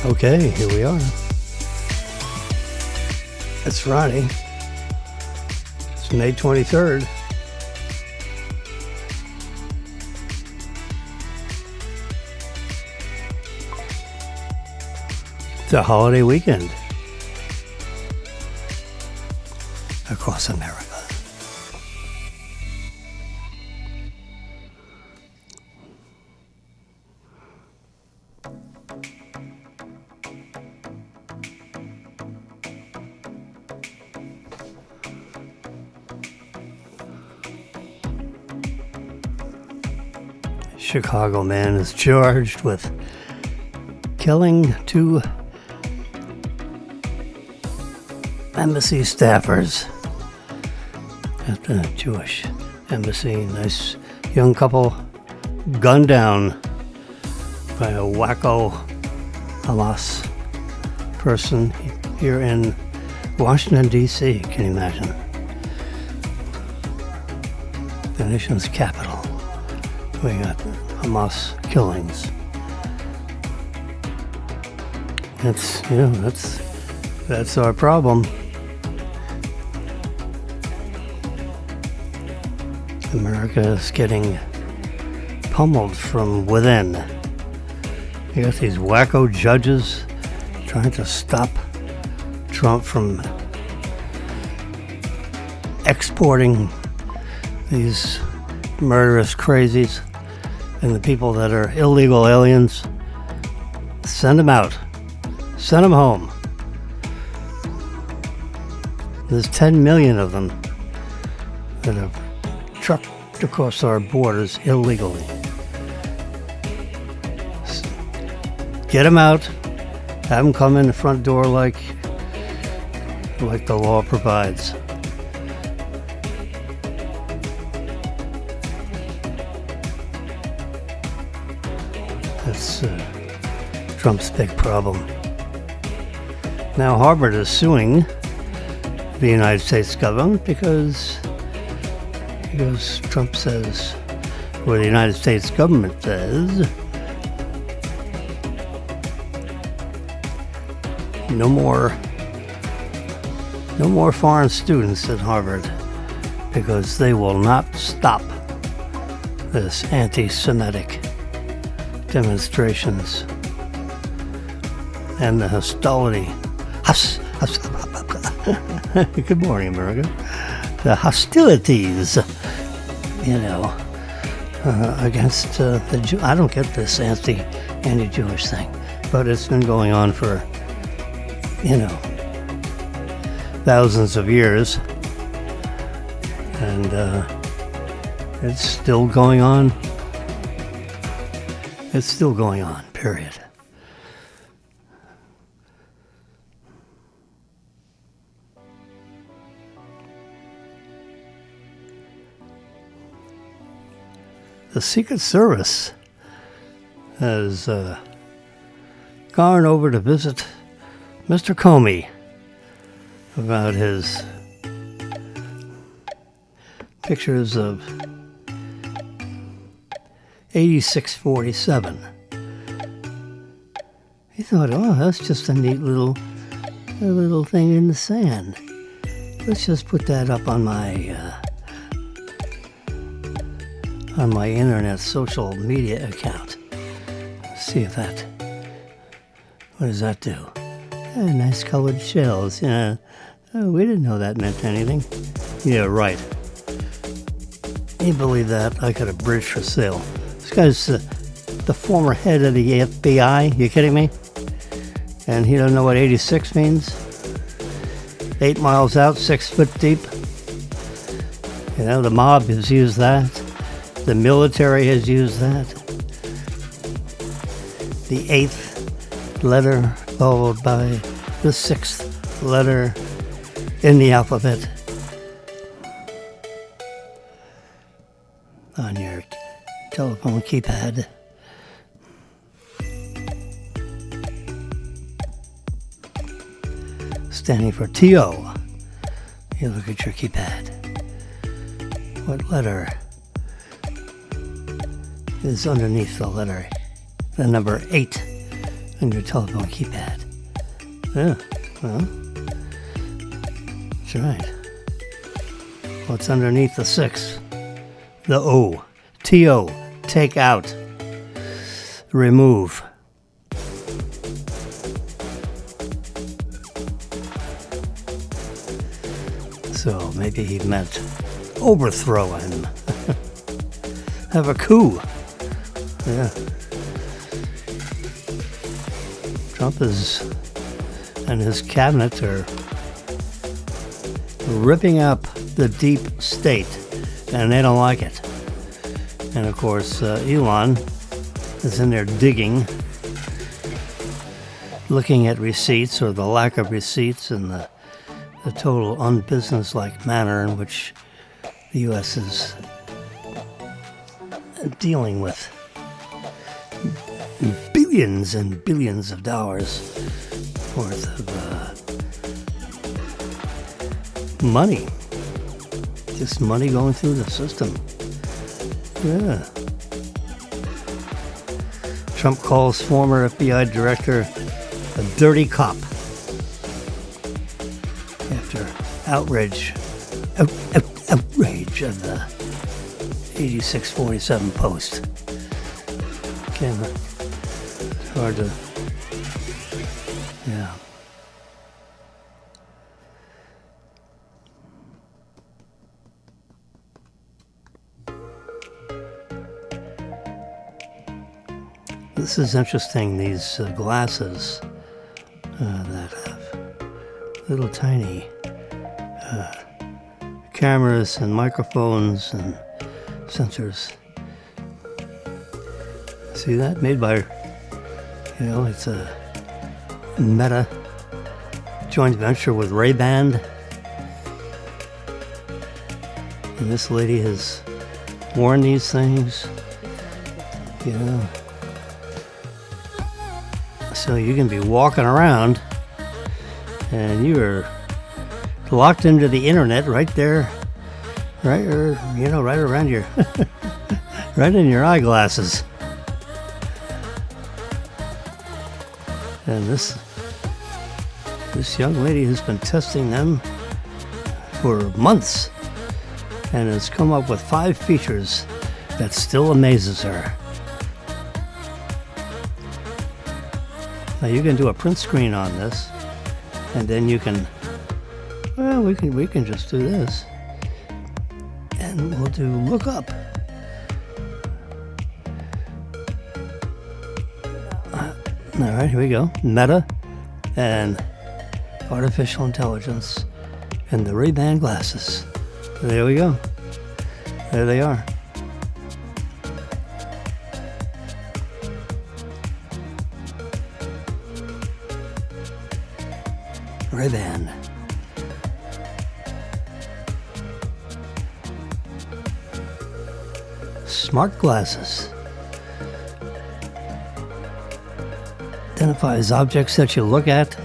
Okay, here we are. It's Friday. It's May 23rd. It's a holiday weekend across America. Chicago man is charged with killing two embassy staffers at the Jewish embassy. Nice young couple gunned down by a wacko Hamas person here in Washington, D.C. Can you imagine? The nation's capital. We got Hamas killings. That's our problem. America is getting pummeled from within. You got these wacko judges trying to stop Trump from exporting these murderous crazies, and the people that are illegal aliens, send them out. Send them home. There's 10 million of them that have trucked across our borders illegally. Get them out. Have them come in the front door like the law provides. That's Trump's big problem. Now Harvard is suing the United States government because Trump says, or the United States government says, no more foreign students at Harvard because they will not stop this anti-Semitic demonstrations and the hostility. Good morning, America. The hostilities, against the Jew. I don't get this anti-Jewish thing, but it's been going on for, thousands of years, and it's still going on. It's still going on, period. The Secret Service has gone over to visit Mr. Comey about his pictures of 8647. He thought, that's just a neat little thing in the sand. Let's just put that up on my internet social media account. See if what does that do? Nice colored shells. Yeah. Oh, we didn't know that meant anything. Yeah, right. Can you believe that? I got a bridge for sale. This guy's the former head of the FBI. You kidding me? And he doesn't know what 86 means? 8 miles out, 6 foot deep. The mob has used that. The military has used that. The 8th letter followed by the 6th letter in the alphabet on your telephone keypad. Standing for T-O. You look at your keypad. What letter is underneath the letter? The number 8 and your telephone keypad. Yeah, well, that's right. What's underneath the 6? The O. T-O. Take out. Remove. So maybe he meant overthrow him. Have a coup. Yeah. Trump and his cabinet are ripping up the deep state, and they don't like it. And of course, Elon is in there digging, looking at receipts or the lack of receipts and the total unbusinesslike manner in which the U.S. is dealing with billions and billions of dollars worth of money. Just money going through the system. Yeah. Trump calls former FBI director a dirty cop after outrage of the 8647 post. Again, it's hard to, yeah. This is interesting, these glasses that have little tiny cameras and microphones and sensors. See that? Made by, it's a Meta joint venture with Ray-Ban. And this lady has worn these things, So you can be walking around and you are locked into the internet right there, right around your, right in your eyeglasses. And this young lady has been testing them for months and has come up with 5 features that still amazes her. Now you can do a print screen on this, and then you can, we can just do this, and we'll do look up. All right, here we go. Meta and artificial intelligence and the Ray-Ban glasses. There we go. There they are. Ray-Ban. Smart glasses. Identifies objects that you look at.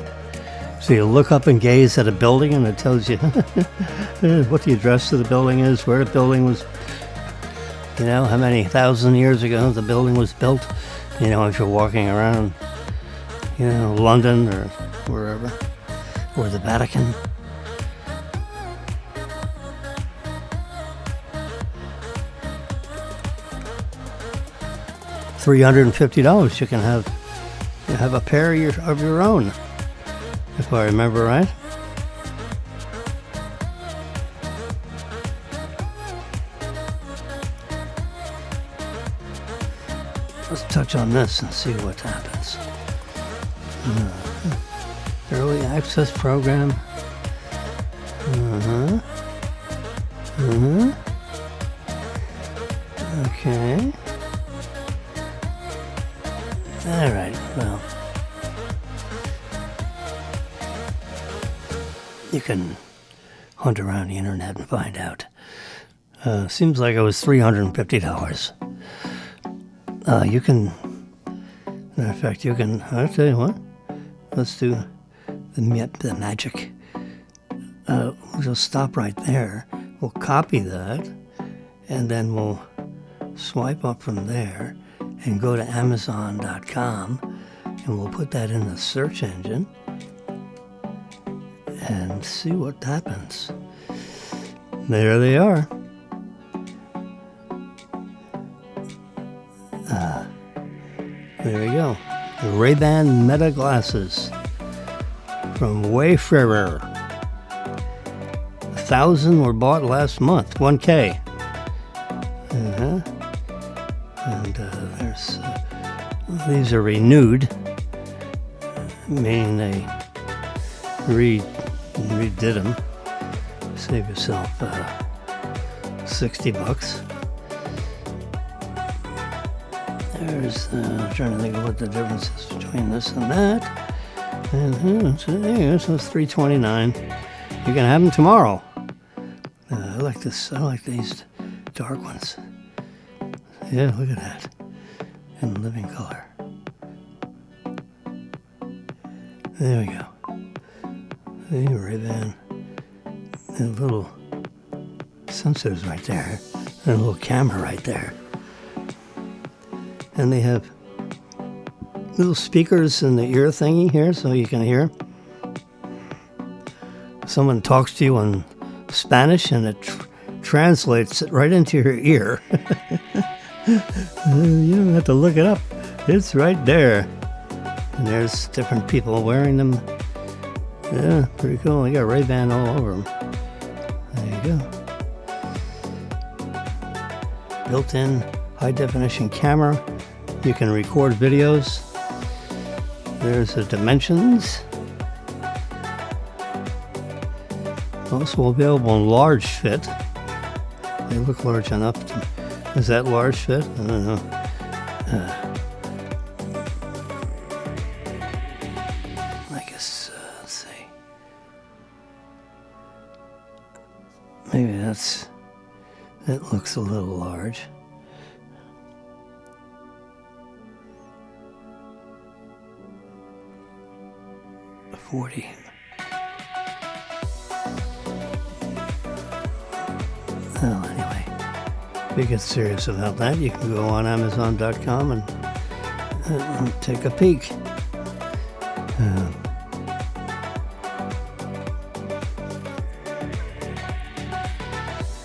So you look up and gaze at a building and it tells you what the address of the building is, where the building was, how many thousand years ago the building was built. If you're walking around, London or wherever. Or the Vatican. $350 you can have a pair of your own, if I remember right. Let's touch on this and see what happens. Early access program. Okay. All right, well. You can hunt around the internet and find out. Seems like it was $350. You can, matter of fact, I'll tell you what, let's do the magic. We'll just stop right there. We'll copy that, and then we'll swipe up from there and go to Amazon.com and we'll put that in the search engine and see what happens. There they are. There you go. The Ray-Ban Meta glasses from Wayfarer. 1,000 were bought last month. 1K. And there's these are renewed, meaning they redid them. Save yourself $60. There's I'm trying to think of what the difference is between this and that. And so there, so it's $329. You can have them tomorrow. I like this. I like these dark ones. Yeah, look at that. In living color. There we go. Hey, Ray-Ban. And little sensors right there. And a little camera right there. And they have little speakers in the ear thingy here so you can hear. Someone talks to you in Spanish and it translates it right into your ear. You don't have to look it up. It's right there. And there's different people wearing them. Yeah, pretty cool. They got Ray-Ban all over them. There you go. Built-in high-definition camera. You can record videos. There's the dimensions. Also available in large fit. They look large enough. Is that large fit? I don't know. I guess, let's see. Maybe it looks a little large. $40. Well, anyway, if you get serious about that, you can go on Amazon.com and take a peek.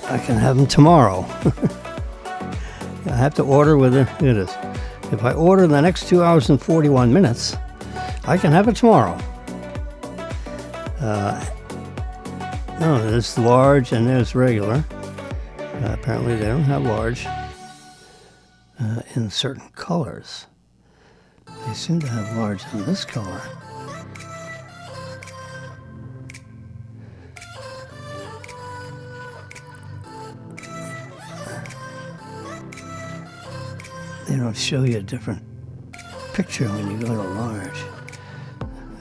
I can have them tomorrow. I have to order within, look at this. If I order in the next 2 hours and 41 minutes, I can have it tomorrow. No, there's large and there's regular. Apparently they don't have large in certain colors. They seem to have large in this color. They don't show you a different picture when you go to large.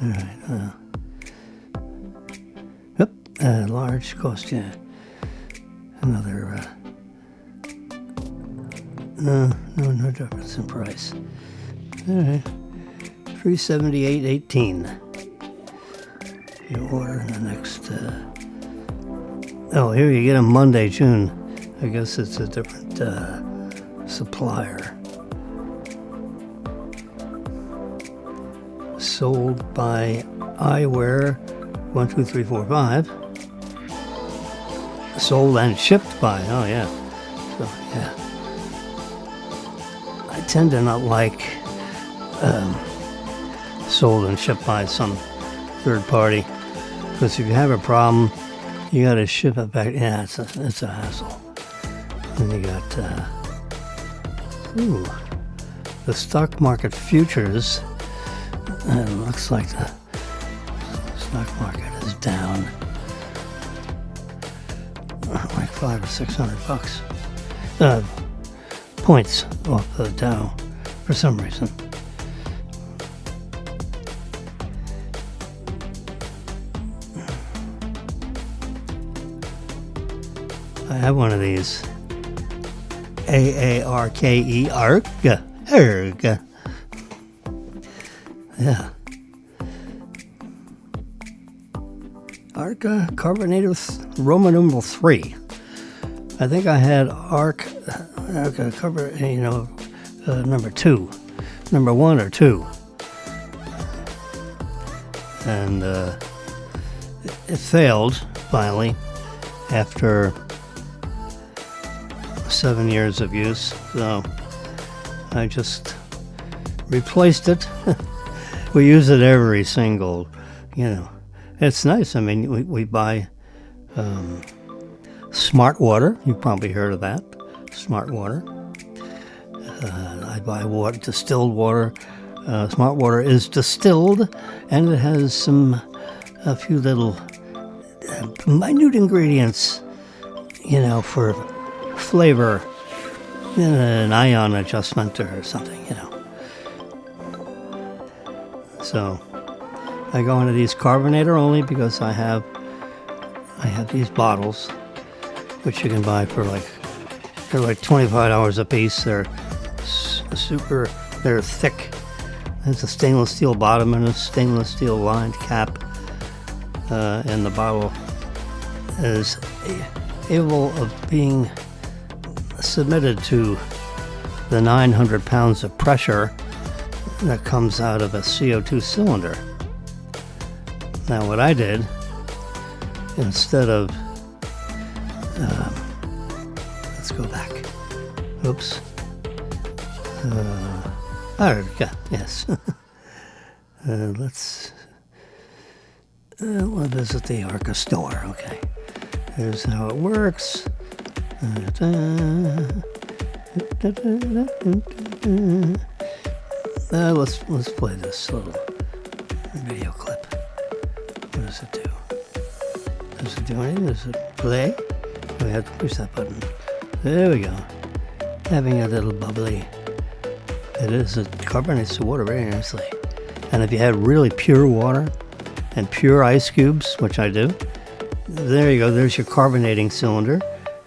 All right. Large cost you another. No difference in price. All right, $378.18. You order in the next. Here you get them Monday, June. I guess it's a different supplier. Sold by Eyewear 12345. Sold and shipped by. Oh yeah. So yeah. I tend to not like sold and shipped by some third party, because if you have a problem, you got to ship it back. Yeah, it's a hassle. And you got the stock market futures. It looks like the stock market is down like $500 or $600 points off the Dow for some reason. I have one of these. AARKE, ARK. Yeah. Arca carbonated Roman numeral 3. I think I had Arca number 2, number 1 or 2. and it failed finally after 7 years of use. So I just replaced it. We use it every single, it's nice. I mean, we buy smart water. You've probably heard of that, smart water. I buy distilled water. Smart water is distilled, and it has a few little minute ingredients, for flavor, an ion adjustment or something, So I go into these carbonator only because I have these bottles, which you can buy for they're like $25 a piece. They're they're thick. There's a stainless steel bottom and a stainless steel lined cap, and the bottle is able of being submitted to the 900 pounds of pressure that comes out of a CO2 cylinder. Now what I did, instead of let's go back. Oops. Yes. We'll visit the Arca store. Okay. Here's how it works. Let's play this little video clip. What does it do? Does it do anything? Does it play? We have to push that button. There we go. Having a little bubbly. It carbonates the water very nicely. And if you had really pure water and pure ice cubes, which I do, there you go. There's your carbonating cylinder.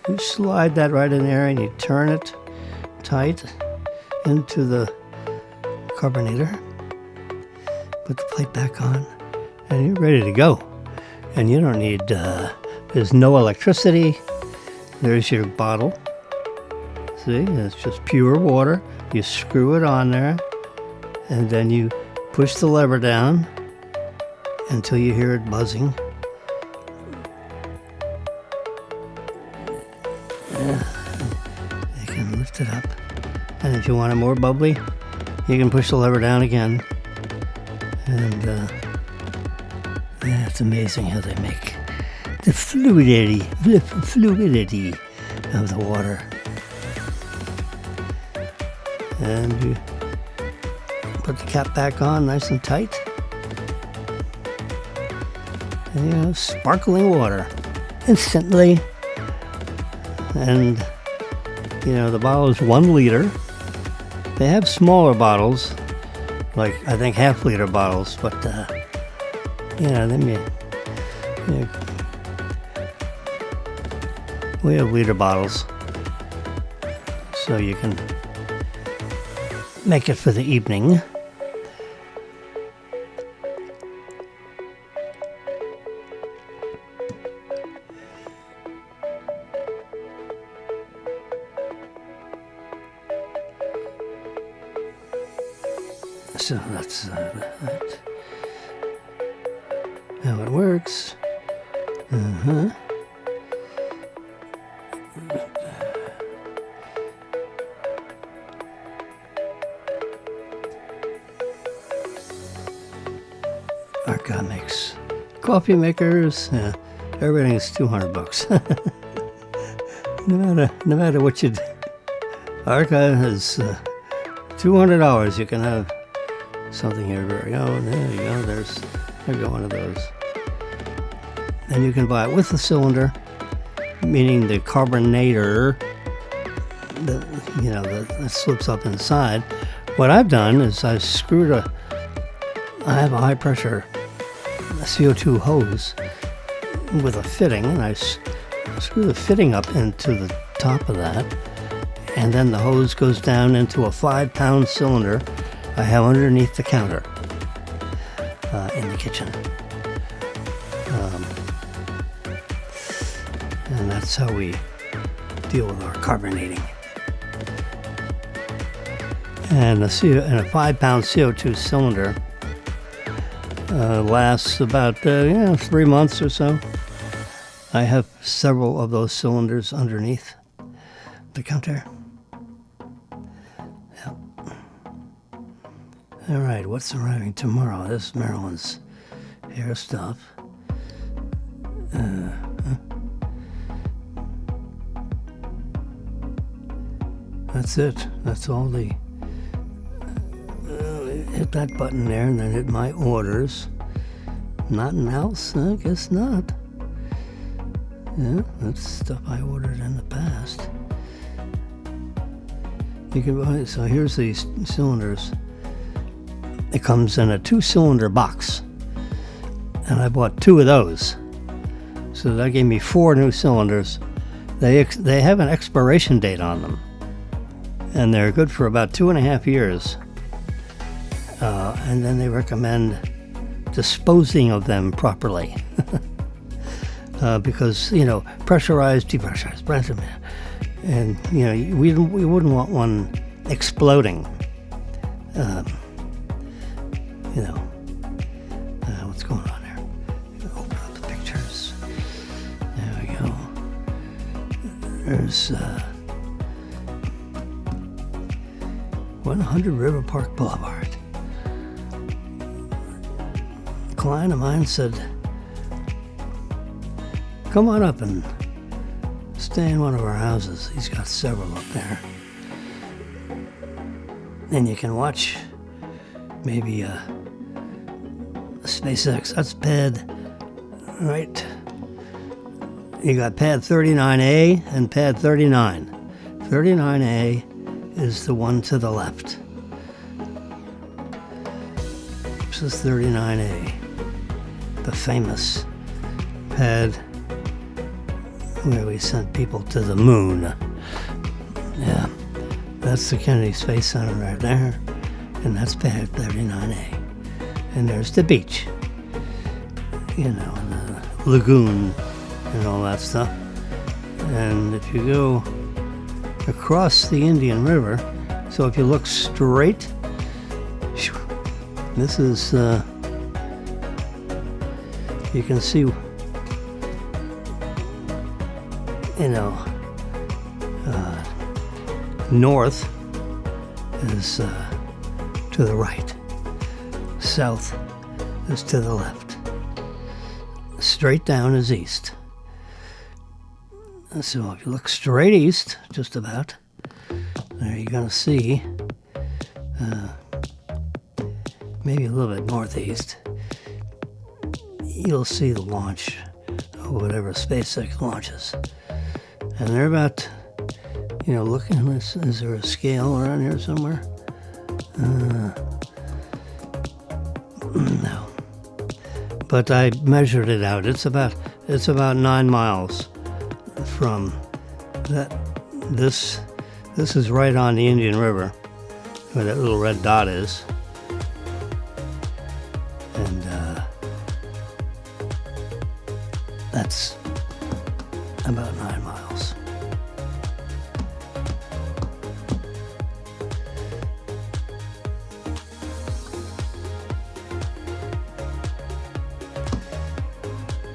You slide that right in there and you turn it tight into the carbonator. Put the plate back on and you're ready to go. And you don't need, there's no electricity. There's your bottle. See, it's just pure water. You screw it on there, and then you push the lever down until you hear it buzzing. Yeah. You can lift it up. And if you want it more bubbly, you can push the lever down again. And it's amazing how they make the fluidity of the water. And you put the cap back on nice and tight. And you have sparkling water instantly. And, the bottle is 1 liter. They have smaller bottles, like I think half-liter bottles, but, we have liter bottles. So you can make it for the evening. So that's that. How it works. Arca makes coffee makers. Everything's $200. no matter what you do. Arca is $200. You can have something here. There you go. There's one of those. And you can buy it with the cylinder, meaning the carbonator that slips up inside. What I've done is I have a high pressure CO2 hose with a fitting, and I screw the fitting up into the top of that, and then the hose goes down into a 5-pound cylinder I have underneath the counter in the kitchen. And that's how we deal with our carbonating. And a 5-pound CO2 cylinder lasts about 3 months or so. I have several of those cylinders underneath the counter. Yep. All right, what's arriving tomorrow? This is Marilyn's hair stuff. That's it. That's all the... hit that button there and then hit my orders. Nothing else? I guess not. Yeah, that's stuff I ordered in the past. You can buy, so here's these cylinders. It comes in a 2-cylinder box. And I bought 2 of those. So that gave me 4 new cylinders. They have an expiration date on them. And they're good for about 2.5 years. And then they recommend disposing of them properly. Because, pressurized, depressurized, and, we wouldn't want one exploding. What's going on here? Open up the pictures. There we go. There's 100 River Park Boulevard. A client of mine said, come on up and stay in one of our houses. He's got several up there. And you can watch maybe SpaceX. That's pad, right? You got pad 39A and pad 39. 39A is the one to the left. This is 39A, the famous pad where we sent people to the moon. Yeah, that's the Kennedy Space Center right there, and that's pad 39A. And there's the beach, and the lagoon and all that stuff. And if you go across the Indian River, so if you look straight, this is, you can see, north is to the right, south is to the left, straight down is east. So if you look straight east, just about, there you're going to see maybe a little bit northeast, you'll see the launch of whatever SpaceX launches. And they're about, looking, is there a scale around here somewhere? No. But I measured it out. It's about 9 miles from that. This is right on the Indian River, where that little red dot is. And that's about 9 miles.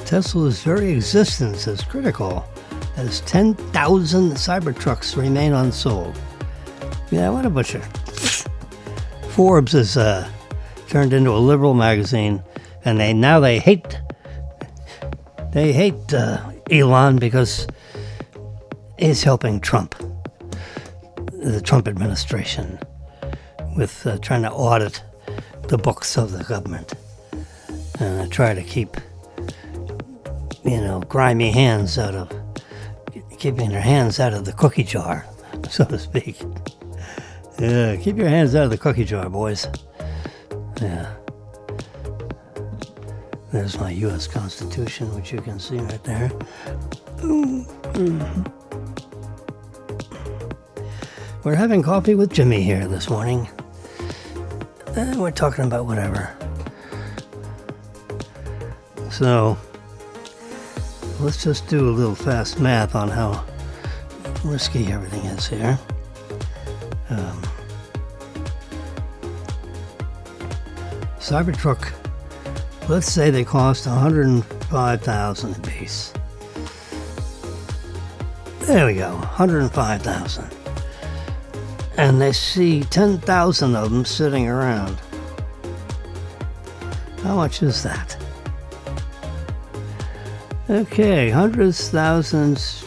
Tesla's very existence is critical, as 10,000 Cybertrucks remain unsold. Yeah, what a butcher. Forbes has turned into a liberal magazine, and they hate Elon because he's helping Trump, the Trump administration, with trying to audit the books of the government and try to keep, grimy hands keeping their hands out of the cookie jar, so to speak. Yeah, keep your hands out of the cookie jar, boys. Yeah. There's my U.S. Constitution, which you can see right there. Mm-hmm. We're having coffee with Jimmy here this morning. And we're talking about whatever. So, let's just do a little fast math on how risky everything is here. Cybertruck let's say they cost $105,000 a piece. There we go, $105,000. And they see 10,000 of them sitting around. How much is that? Okay, hundreds, thousands.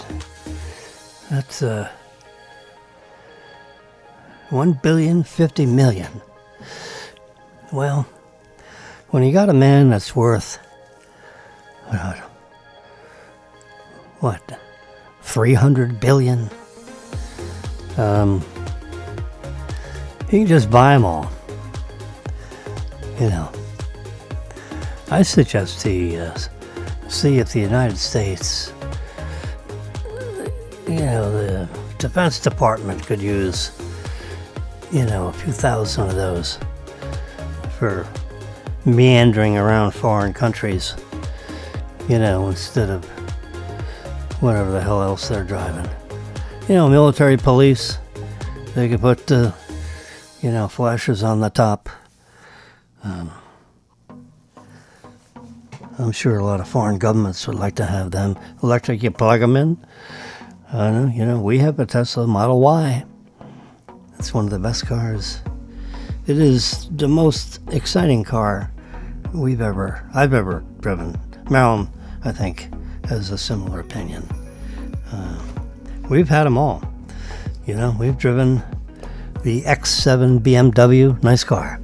That's $1,050,000,000. Well, when you got a man that's worth what, 300 billion? You can just buy them all. You know, I suggest to see if the United States, the Defense Department could use, a few thousand of those for meandering around foreign countries, instead of whatever the hell else they're driving. Military police, they could put, flashers on the top. I'm sure a lot of foreign governments would like to have them. Electric, you plug them in. We have a Tesla Model Y. It's one of the best cars. It is the most exciting car I've ever driven. Marilyn, I think, has a similar opinion. We've had them all. We've driven the X7 BMW, nice car.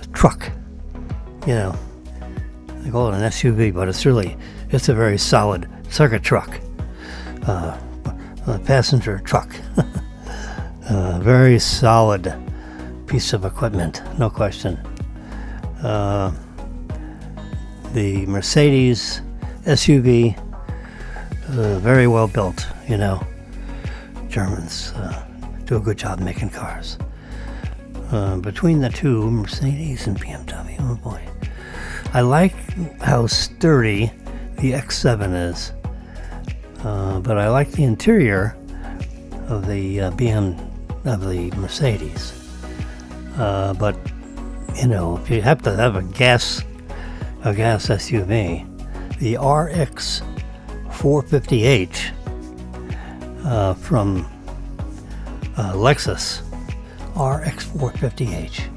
A truck, they call it an SUV, but it's a very solid circuit truck. A passenger truck. Very solid piece of equipment, no question. The Mercedes SUV, very well built, Germans do a good job making cars. Between the two, Mercedes and BMW, oh boy. I like how sturdy the X7 is, but I like the interior of the Mercedes. But if you have to have a gas SUV, the RX 450H from Lexus, RX 450H.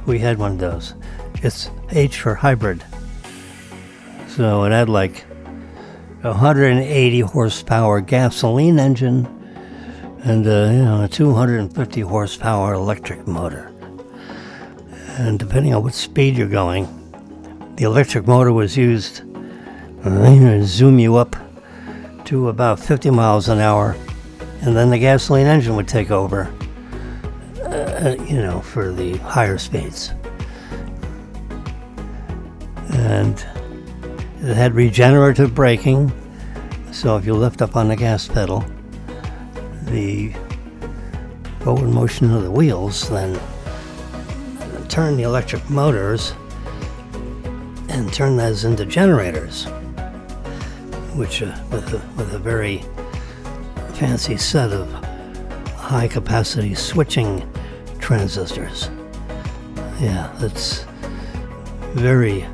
We had one of those. It's H for hybrid. So it had like 180 horsepower gasoline engine and a 250 horsepower electric motor. And depending on what speed you're going, the electric motor was used to zoom you up to about 50 miles an hour, and then the gasoline engine would take over, for the higher speeds. And it had regenerative braking, so if you lift up on the gas pedal, the forward motion of the wheels then turn the electric motors and turn those into generators, which with a very fancy set of high capacity switching transistors. Yeah, that's very,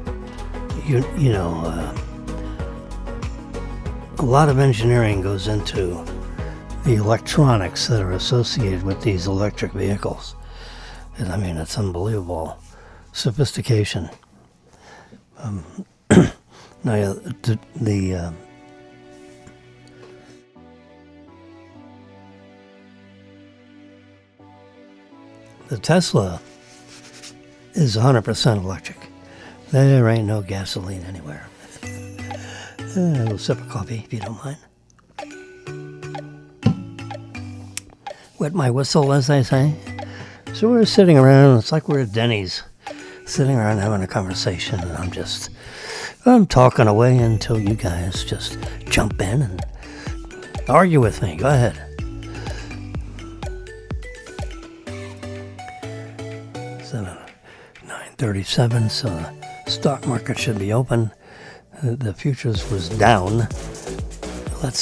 a lot of engineering goes into the electronics that are associated with these electric vehicles. And it's unbelievable sophistication. Now, the Tesla is 100% electric. There ain't no gasoline anywhere. A little sip of coffee, if you don't mind. Wet my whistle, as they say. So we're sitting around, it's like we're at Denny's, sitting around having a conversation, and I'm talking away until you guys just jump in and argue with me. Go ahead. 9:37, so the stock market should be open. The futures was down. Let's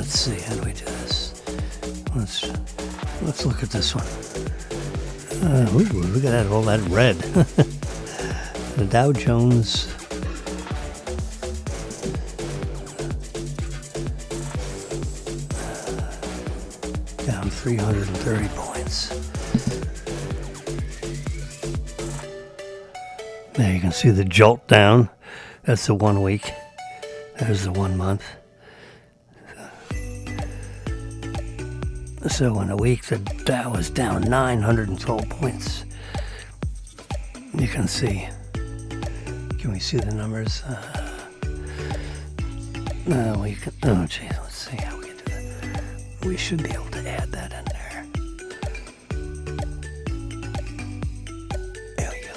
see, how do we do this? let's look at this one. Ooh, look at that, all that red. The Dow Jones. Down 330 points. There you can see the jolt down. That's the 1 week. There's the 1 month. So in a week, the Dow was down 912 points. You can see. Can we see the numbers? No, we can. Oh, geez. Let's see how we can do that. We should be able to add that in there. There we go.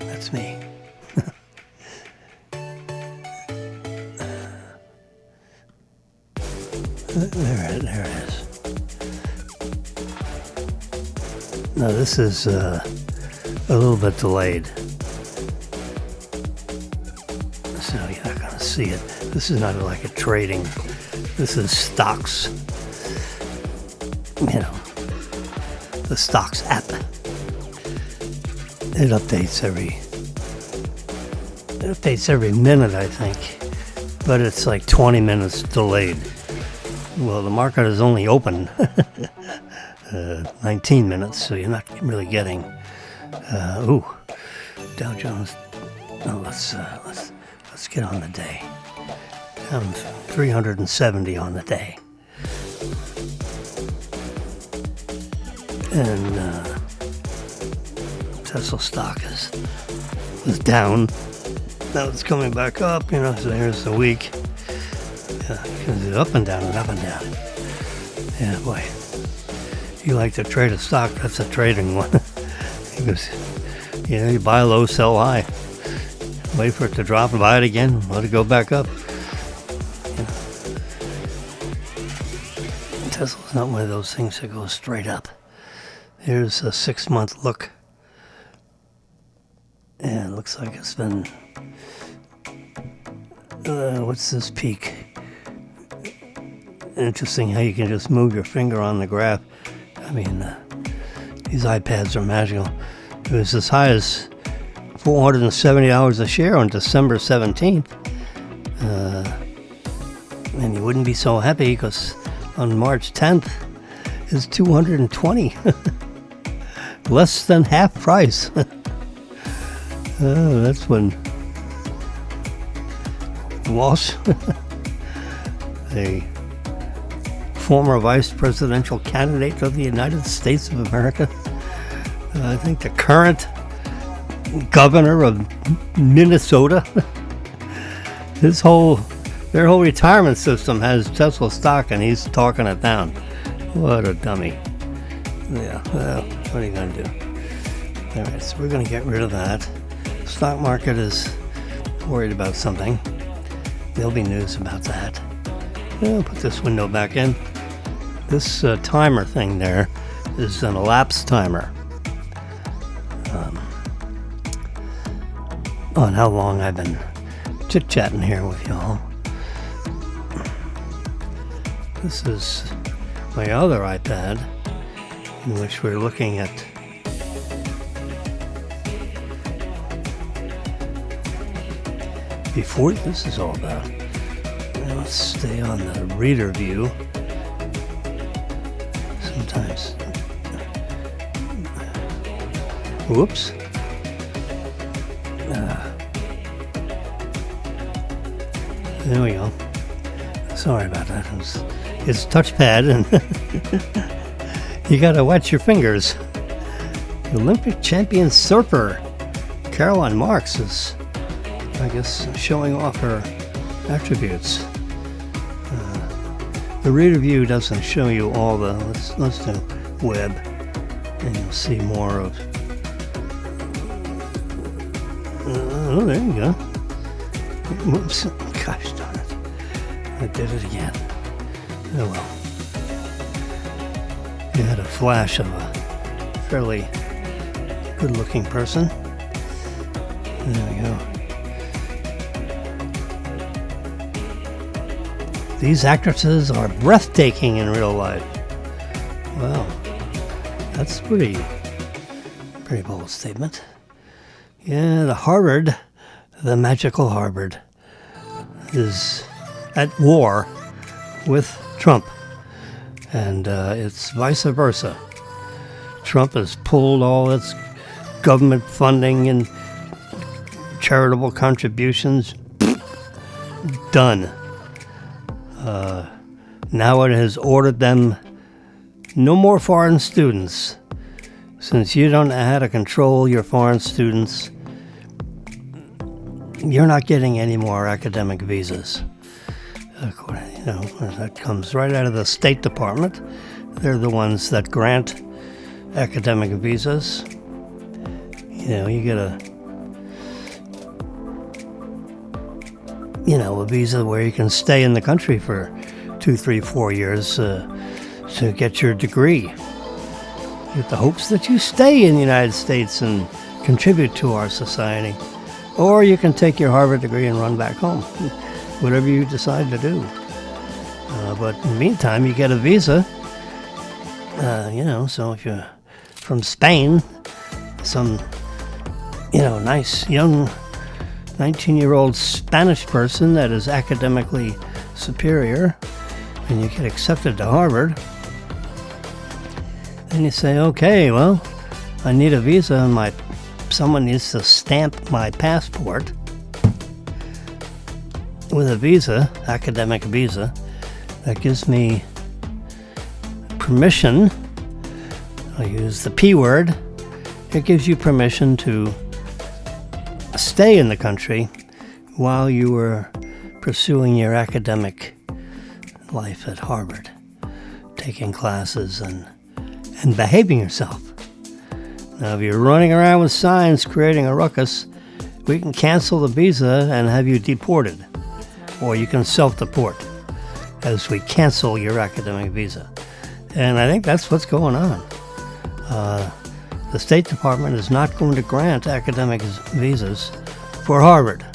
That's me. There it is. Now this is a little bit delayed, so you're not going to see it. This is not like a trading. This is stocks. You know, the stocks app. It updates every minute, I think, but it's like 20 minutes delayed. Well, the market is only open 19 minutes, so you're not really getting. Dow Jones. Oh, let's get on the day. Down 370 on the day, and Tesla stock is down. Now it's coming back up. You know, so here's the week. Because it's up and down and up and down. Yeah, boy. You like to trade a stock, that's a trading one. Because, you know, you buy low, sell high. Wait for it to drop and buy it again, let it go back up. You know. Tesla's not one of those things that goes straight up. Here's a 6-month look. And it looks like it's been... what's this peak? Interesting how you can just move your finger on the graph. I mean, these iPads are magical. It was as high as $470 a share on December 17th. And you wouldn't be so happy because on March 10th, it's $220. Less than half price. That's when Walsh, a former vice presidential candidate of the United States of America, I think the current governor of Minnesota, their whole retirement system has Tesla stock, and he's talking it down. What a dummy. Yeah, well, what are you going to do? All right, so we're going to get rid of that. The stock market is worried about something. There'll be news about that. I'll put this window back in. This timer thing there is an elapsed timer on how long I've been chit-chatting here with y'all. This is my other iPad, in which we're looking at before this is all about. Now let's stay on the reader view. Sometimes. Whoops. There we go. Sorry about that. It's touchpad, and you gotta watch your fingers. The Olympic champion surfer Caroline Marks is, I guess, showing off her attributes. The reader view doesn't show you all the. Let's do web, and you'll see more of. Oh, there you go. Whoops! Gosh darn it! I did it again. Oh well. You had a flash of a fairly good-looking person. There we go. These actresses are breathtaking in real life. Well, that's a pretty bold statement. Yeah, the magical Harvard, is at war with Trump. And it's vice versa. Trump has pulled all its government funding and charitable contributions. Done. Now it has ordered them no more foreign students. Since you don't know how to control your foreign students, you're not getting any more academic visas. That comes right out of the State Department. They're the ones that grant academic visas. You get a visa where you can stay in the country for 2, 3, 4 years to get your degree. With the hopes that you stay in the United States and contribute to our society. Or you can take your Harvard degree and run back home. Whatever you decide to do. But in the meantime, you get a visa. So if you're from Spain, some, nice young 19-year-old Spanish person that is academically superior, and you get accepted to Harvard, and you say, okay, well, I need a visa, and someone needs to stamp my passport with a visa, academic visa, that gives me permission. I use the P word. It gives you permission to stay in the country while you were pursuing your academic life at Harvard, taking classes and behaving yourself. Now, if you're running around with signs creating a ruckus, we can cancel the visa and have you deported. Or you can self-deport as we cancel your academic visa. And I think that's what's going on. The State Department is not going to grant academic visas for Harvard.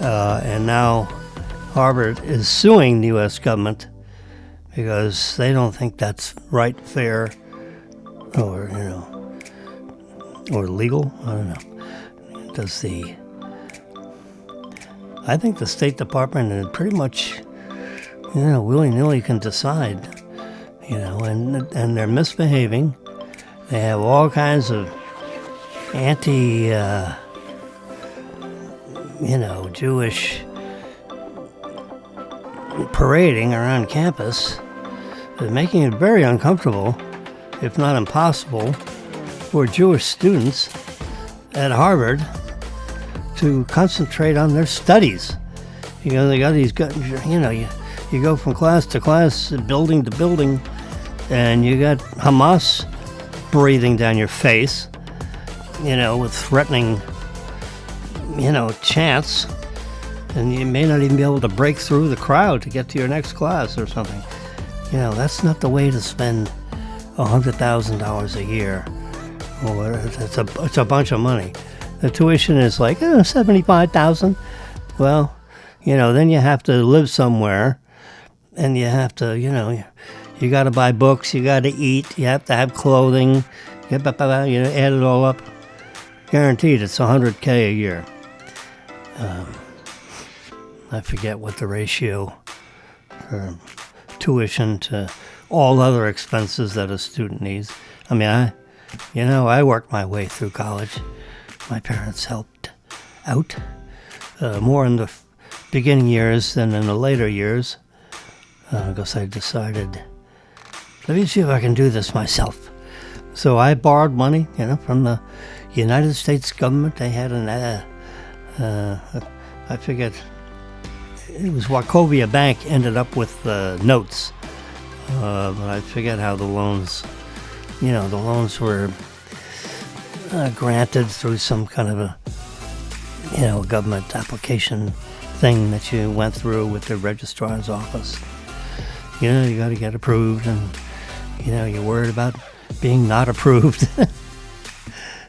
And now Harvard is suing the U.S. government because they don't think that's right, fair, or legal. I don't know. I think the State Department pretty much, willy-nilly can decide, and they're misbehaving. They have all kinds of Jewish parading around campus. They're making it very uncomfortable, if not impossible, for Jewish students at Harvard to concentrate on their studies. They got these, you go from class to class, building to building, and you got Hamas breathing down your face, with threatening, chants, and you may not even be able to break through the crowd to get to your next class or something. That's not the way to spend $100,000 a year. Well, it's a bunch of money. The tuition is like $75,000. Well, then you have to live somewhere, and you have to, you got to buy books, you got to eat, you have to have clothing, add it all up. Guaranteed, it's $100K a year. I forget what the ratio for tuition to all other expenses that a student needs. I mean, I worked my way through college. My parents helped out more in the beginning years than in the later years, because I decided, let me see if I can do this myself. So I borrowed money, from the United States government. They had I forget, it was Wachovia Bank ended up with notes, but I forget how the loans, the loans were granted through some kind of a, government application thing that you went through with the registrar's office. You got to get approved, and, you're worried about being not approved.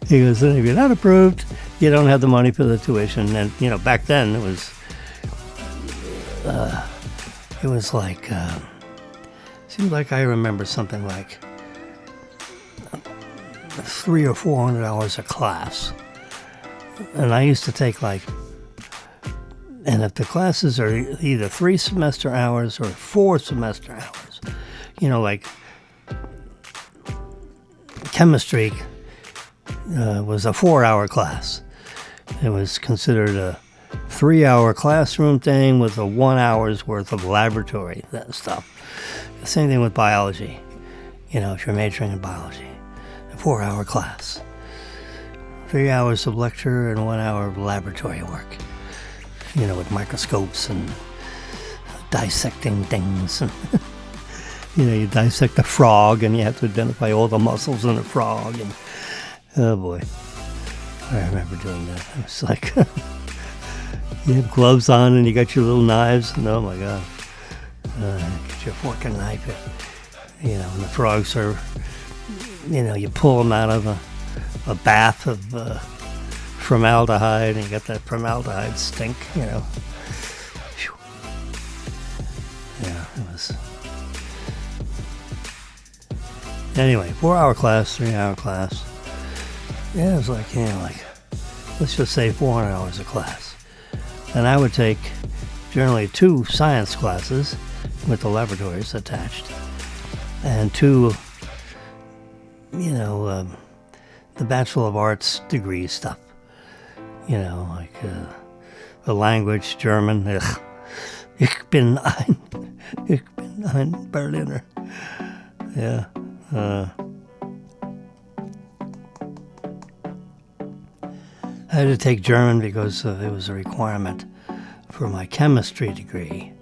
He goes, if you're not approved, you don't have the money for the tuition. And, back then it was like, seems like I remember something like 300 or 400 hours of class. And I used to take and if the classes are either 3 semester hours or 4 semester hours, like chemistry was a 4-hour class. It was considered a 3-hour classroom thing with a 1 hour's worth of laboratory, that stuff. The same thing with biology. If you're majoring in biology, a 4-hour class. 3 hours of lecture and 1 hour of laboratory work. With microscopes and dissecting things. And you dissect a frog and you have to identify all the muscles in a frog. And oh boy, I remember doing that. It was like you have gloves on and you got your little knives. And oh my God, get your fork and knife. And the frogs are, you pull them out of a bath of formaldehyde, and you got that formaldehyde stink, Whew. Yeah, it was. Anyway, 4-hour class, 3-hour class. Yeah, it was like, let's just say 400 hours of class. And I would take generally 2 science classes with the laboratories attached, and 2, the Bachelor of Arts degree stuff. The language, German. Ich bin ein Berliner. Yeah. I had to take German because it was a requirement for my chemistry degree.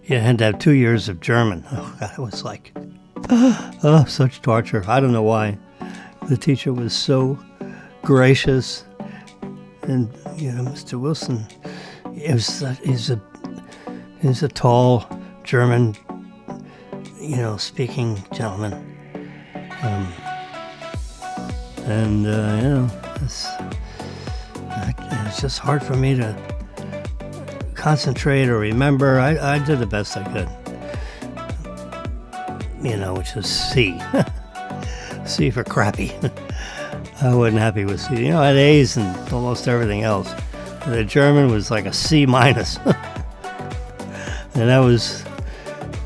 You had to have 2 years of German. Oh, God, it was like, such torture. I don't know why. The teacher was so gracious. And, Mr. Wilson, he's a tall German, speaking gentleman. It's just hard for me to concentrate or remember. I did the best I could, which is C. C for crappy. I wasn't happy with C. I had A's in almost everything else. The German was like a C minus. And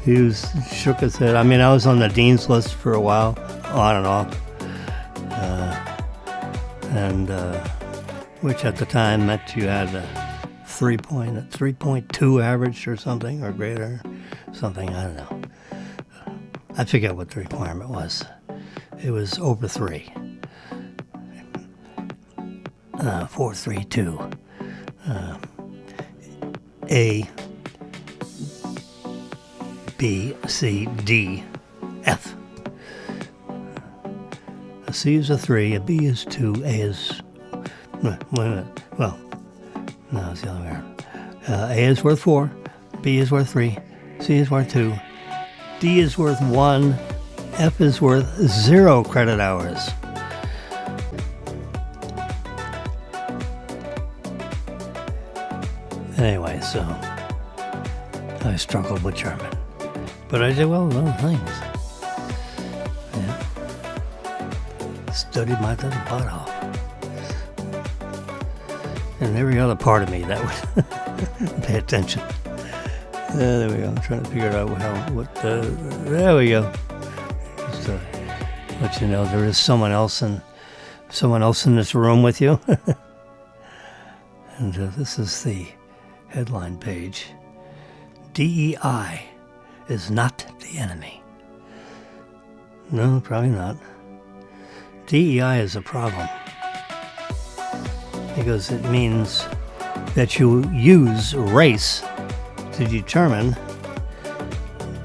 he shook his head. I mean, I was on the dean's list for a while, on and off. Which at the time meant you had a 3.2 average or something, or greater, something, I don't know. I forget what the requirement was. It was over 3. 432. A, B, C, D, F. A C is a 3, a B is 2, A is... Wait a minute. Well, no, it's the other way around. A is worth 4, B is worth 3, C is worth 2, D is worth 1, F is worth 0 credit hours. Anyway, so I struggled with German, but I did well with other things. Yeah. Studied my little butt off. And every other part of me that would pay attention. There we go. I'm trying to figure out there we go. Just to let you know there is someone else in this room with you. And this is the headline page. DEI is not the enemy. No, probably not. DEI is a problem because it means that you use race to determine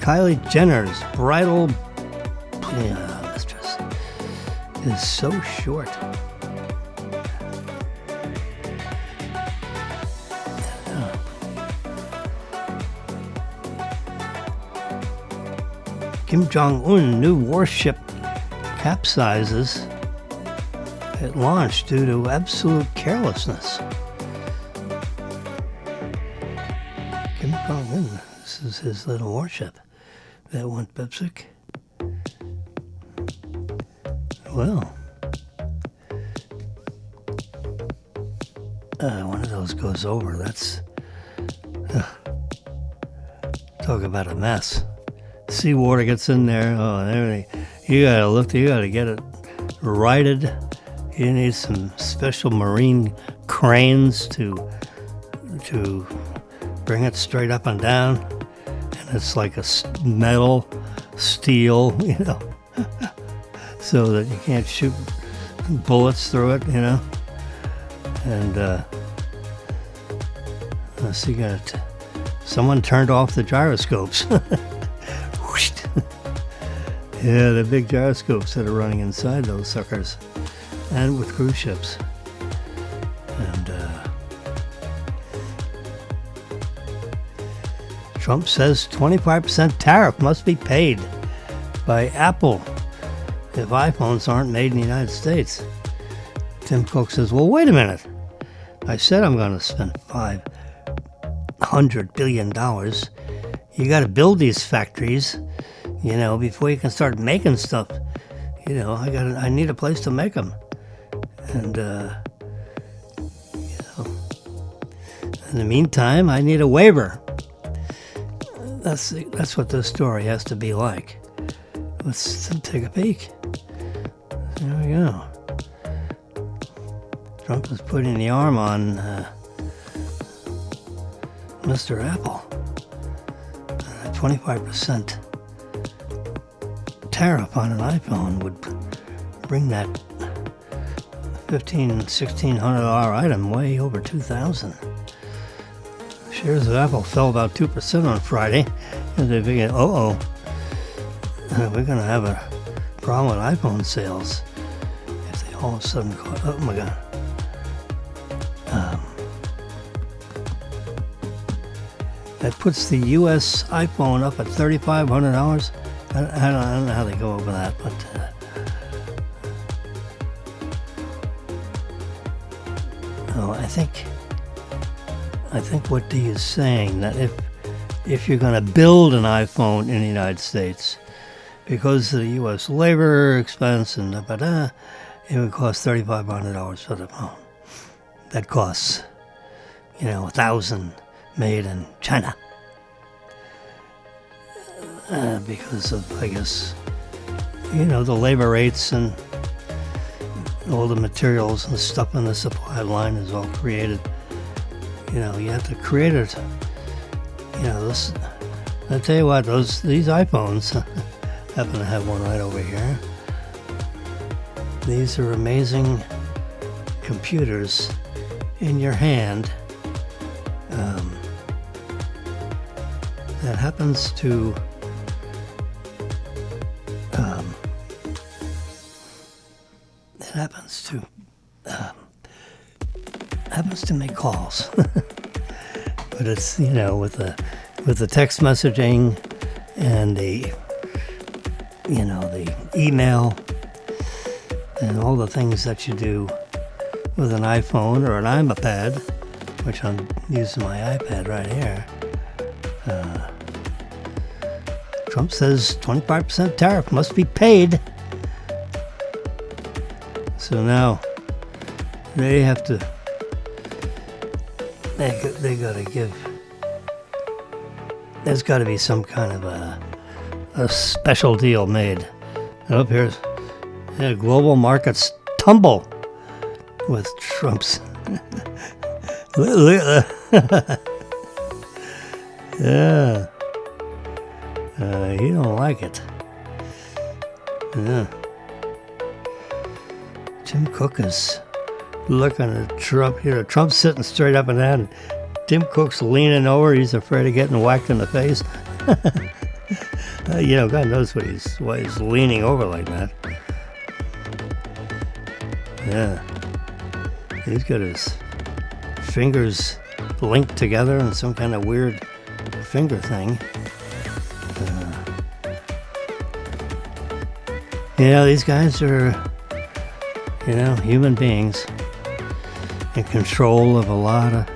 Kylie Jenner's bridal mistress is so short. Kim Jong-un new warship capsizes at launch due to absolute carelessness. Kim Jong-un, this is his little warship. that want Pepsic? Well, one of those goes over. That's talk about a mess. Seawater gets in there. Oh, and everything. You gotta look. You gotta get it righted. You need some special marine cranes to bring it straight up and down. And it's like a metal, steel, so that you can't shoot bullets through it, And so you got someone turned off the gyroscopes. Yeah, the big gyroscopes that are running inside those suckers, and with cruise ships. And Trump says 25% tariff must be paid by Apple if iPhones aren't made in the United States. Tim Cook says, well, wait a minute. I said I'm going to spend $500 billion. You got to build these factories, before you can start making stuff. I need a place to make them. And, in the meantime, I need a waiver. That's what this story has to be like. Let's take a peek. There we go. Trump is putting the arm on Mr. Apple. 25% tariff on an iPhone would bring that $1,600 item way over $2,000. Shares of Apple fell about 2% on Friday, and they figured, we're going to have a problem with iPhone sales if they all of a sudden caught. Oh my God. That puts the U.S. iPhone up at $3,500. I don't know how they go over that, but I think what D is saying, that if you're going to build an iPhone in the United States, because of the U.S. labor expense and it would cost $3,500 for the phone. That costs, 1,000 made in China. Because of, I guess, the labor rates and all the materials and stuff in the supply line is all created. You have to create it. I tell you what, these iPhones, happen to have one right over here. These are amazing computers in your hand. That happens to make calls. But it's with the text messaging and the email and all the things that you do with an iPhone or an iPad, which I'm using my iPad right here. Trump says 25% tariff must be paid. So now they have to, they got to give, there's got to be some kind of a special deal made. Up here's global markets tumble with Trump's. Yeah. You don't like it. Yeah. Tim Cook is looking at Trump here. Trump's sitting straight up and down. Tim Cook's leaning over. He's afraid of getting whacked in the face. God knows why he's leaning over like that. Yeah. He's got his fingers linked together in some kind of weird finger thing. These guys are, human beings in control of a lot of,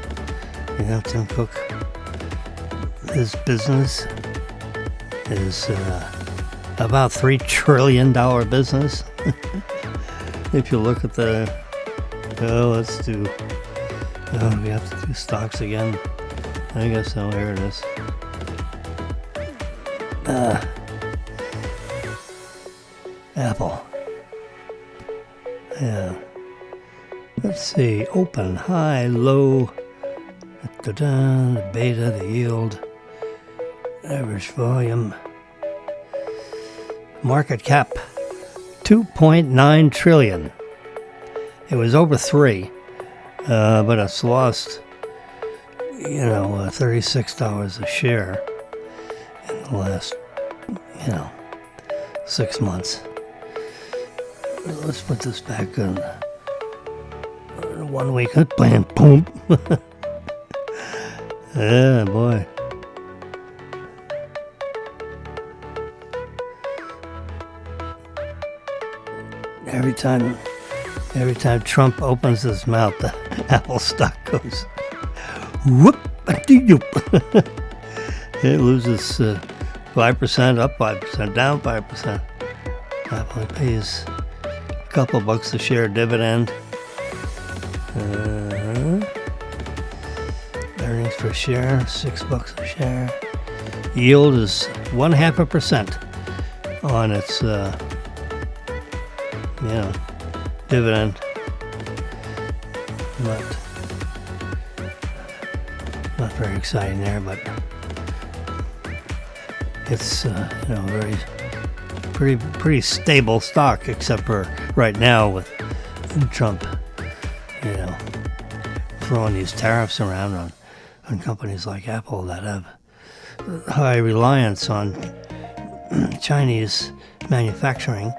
Tim Cook, his business. is about $3 trillion business. If you look at the, we have to do stocks again. I guess so, here it is. Apple. Yeah. Let's see, open, high, low, the beta, the yield, average volume, market cap, 2.9 trillion. It was over 3, but it's lost, $36 a share in the last, 6 months. Let's put this back in 1 week. Bam, boom. Yeah, boy. Every time Trump opens his mouth, the Apple stock goes whoop-a-dee-doop. It loses 5%, up 5%, down 5%. Apple pays a couple bucks a share dividend. Earnings per share, $6 a share. Yield is 0.5% on its dividend. Not very exciting there, but it's pretty stable stock, except for right now with Trump, throwing these tariffs around on companies like Apple that have high reliance on Chinese manufacturing,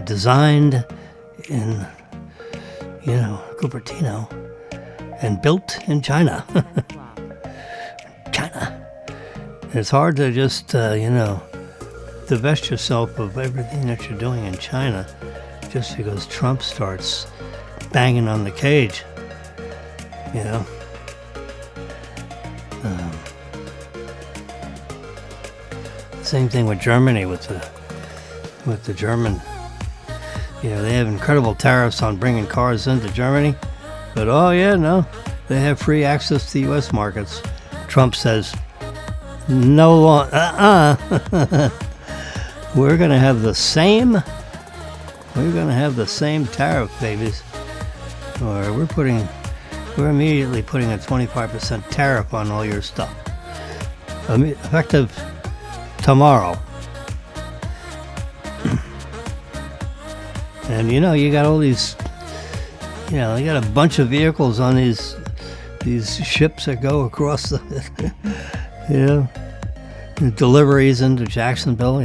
designed in, Cupertino and built in China. China. It's hard to just, divest yourself of everything that you're doing in China just because Trump starts banging on the cage, Same thing with Germany, with the German. They have incredible tariffs on bringing cars into Germany, but they have free access to U.S. markets. Trump says, no, we're going to have the same tariff, babies. Or we're immediately putting a 25% tariff on all your stuff. Effective tomorrow. And you got all these, you got a bunch of vehicles on these ships that go across the, deliveries into Jacksonville,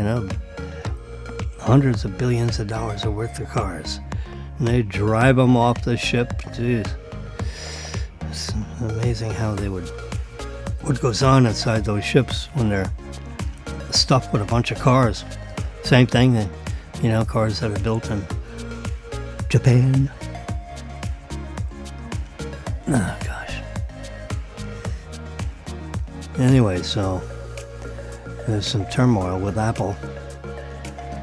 hundreds of billions of dollars worth of cars. And they drive them off the ship. Jeez. It's amazing how what goes on inside those ships when they're stuffed with a bunch of cars. Same thing, cars that are built in Japan. Oh, gosh. Anyway, so there's some turmoil with Apple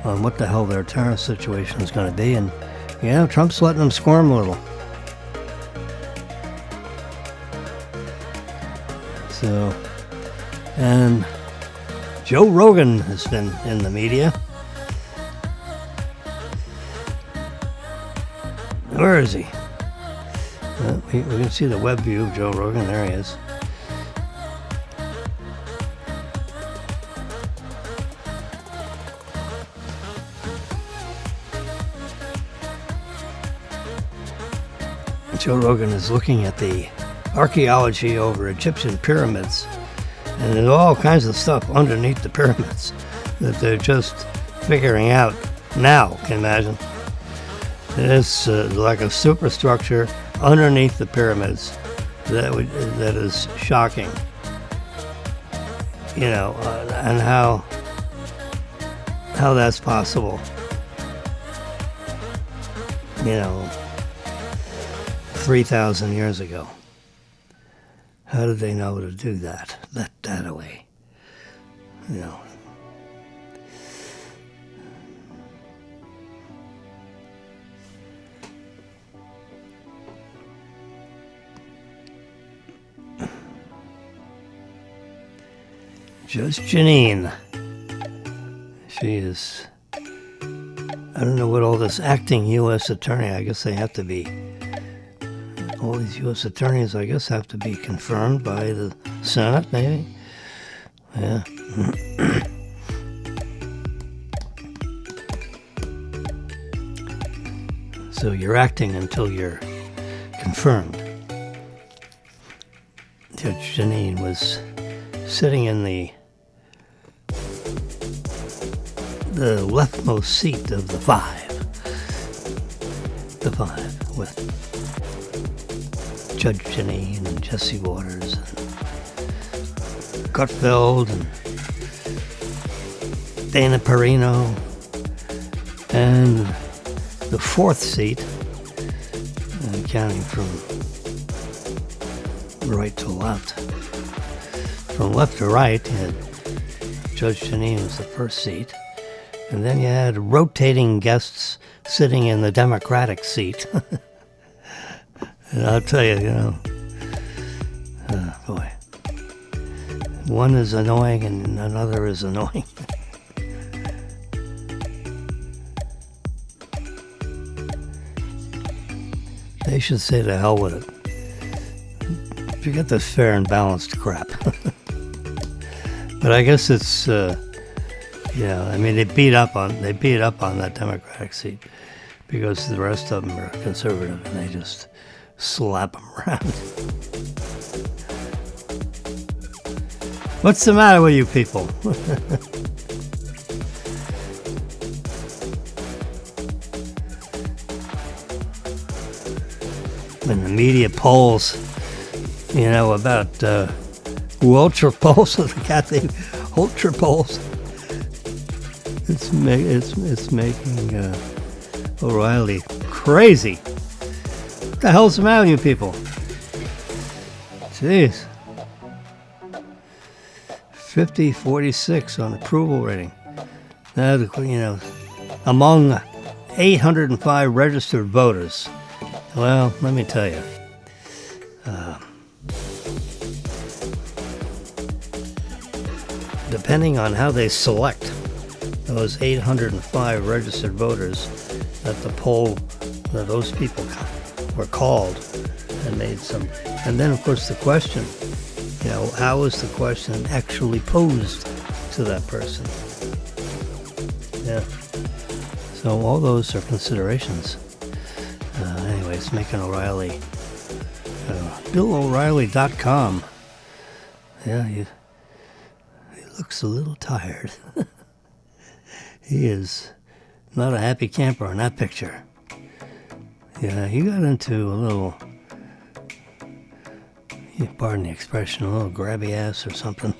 on what the hell their tariff situation is going to be, and Trump's letting them squirm a little. So, and Joe Rogan has been in the media. Where is he? We can see the web view of Joe Rogan. There he is. Joe Rogan is looking at the archaeology over Egyptian pyramids, and there's all kinds of stuff underneath the pyramids that they're just figuring out now. Can you imagine? It's like a superstructure underneath the pyramids that is shocking. And how that's possible. 3,000 years ago. How did they know to do that? Let that away. Judge Janine. She is, I don't know what all this acting U.S. attorney, I guess they have to be, all these U.S. attorneys, I guess, have to be confirmed by the Senate, maybe? Yeah. So you're acting until you're confirmed. Judge Janine was sitting in the leftmost seat of the five with Judge Janine and Jesse Waters and Gutfeld and Dana Perino, and the fourth seat, counting from right to left. From left to right, you had Judge Janine was the first seat, and then you had rotating guests sitting in the Democratic seat. And I'll tell you, boy, one is annoying and another is annoying. They should say to hell with it. Forget this fair and balanced crap. But I guess it's, I mean, they beat up on that Democratic seat because the rest of them are conservative and they just slap them around. What's the matter with you people? When the media polls, about ultra polls, ultra polls. It's making O'Reilly crazy. What the hell's the matter with you people? Jeez. 50-46 on approval rating. Now, among 805 registered voters. Well, let me tell you. Depending on how they select those 805 registered voters at the poll, that those people were called and made some. And then, of course, the question, how is the question actually posed to that person? Yeah. So all those are considerations. Anyway, it's making O'Reilly. BillO'Reilly.com. Yeah, he looks a little tired. He is not a happy camper in that picture. Yeah, he got into a little, pardon the expression, a little grabby ass or something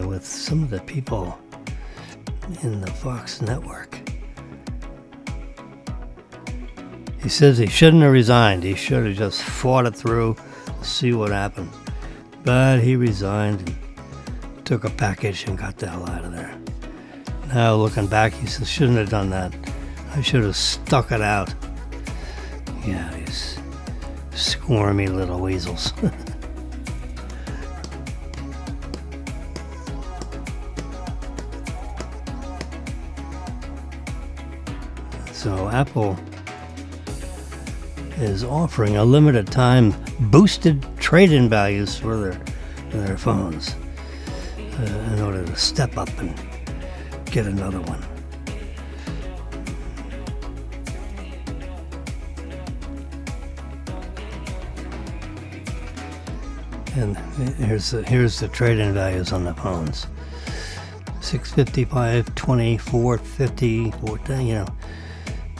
with some of the people in the Fox network. He says he shouldn't have resigned. He should have just fought it through, see what happened. But he resigned and took a package and got the hell out of there. Now looking back, he says, shouldn't have done that. I should have stuck it out. Yeah, these squirmy little weasels. So Apple is offering a limited time boosted trade-in values for their phones in order to step up and get another one. And here's the trade-in values on the phones. $650, $520, $450, $410,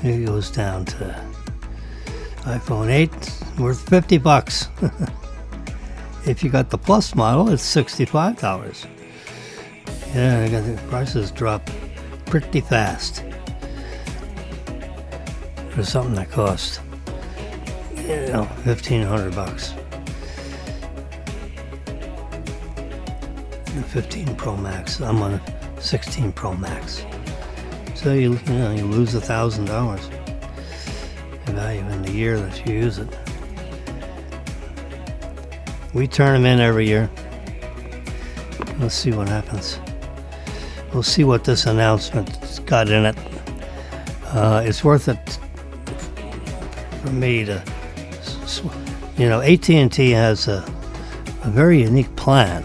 it goes down to iPhone 8 worth $50. If you got the Plus model, it's $65. Yeah, the prices drop pretty fast for something that costs $1,500. The 15 Pro Max. I'm on a 16 Pro Max. So you lose $1,000 value in the year that you use it. We turn them in every year. Let's see what happens. We'll see what this announcement's got in it. It's worth it for me to, AT&T has a very unique plan.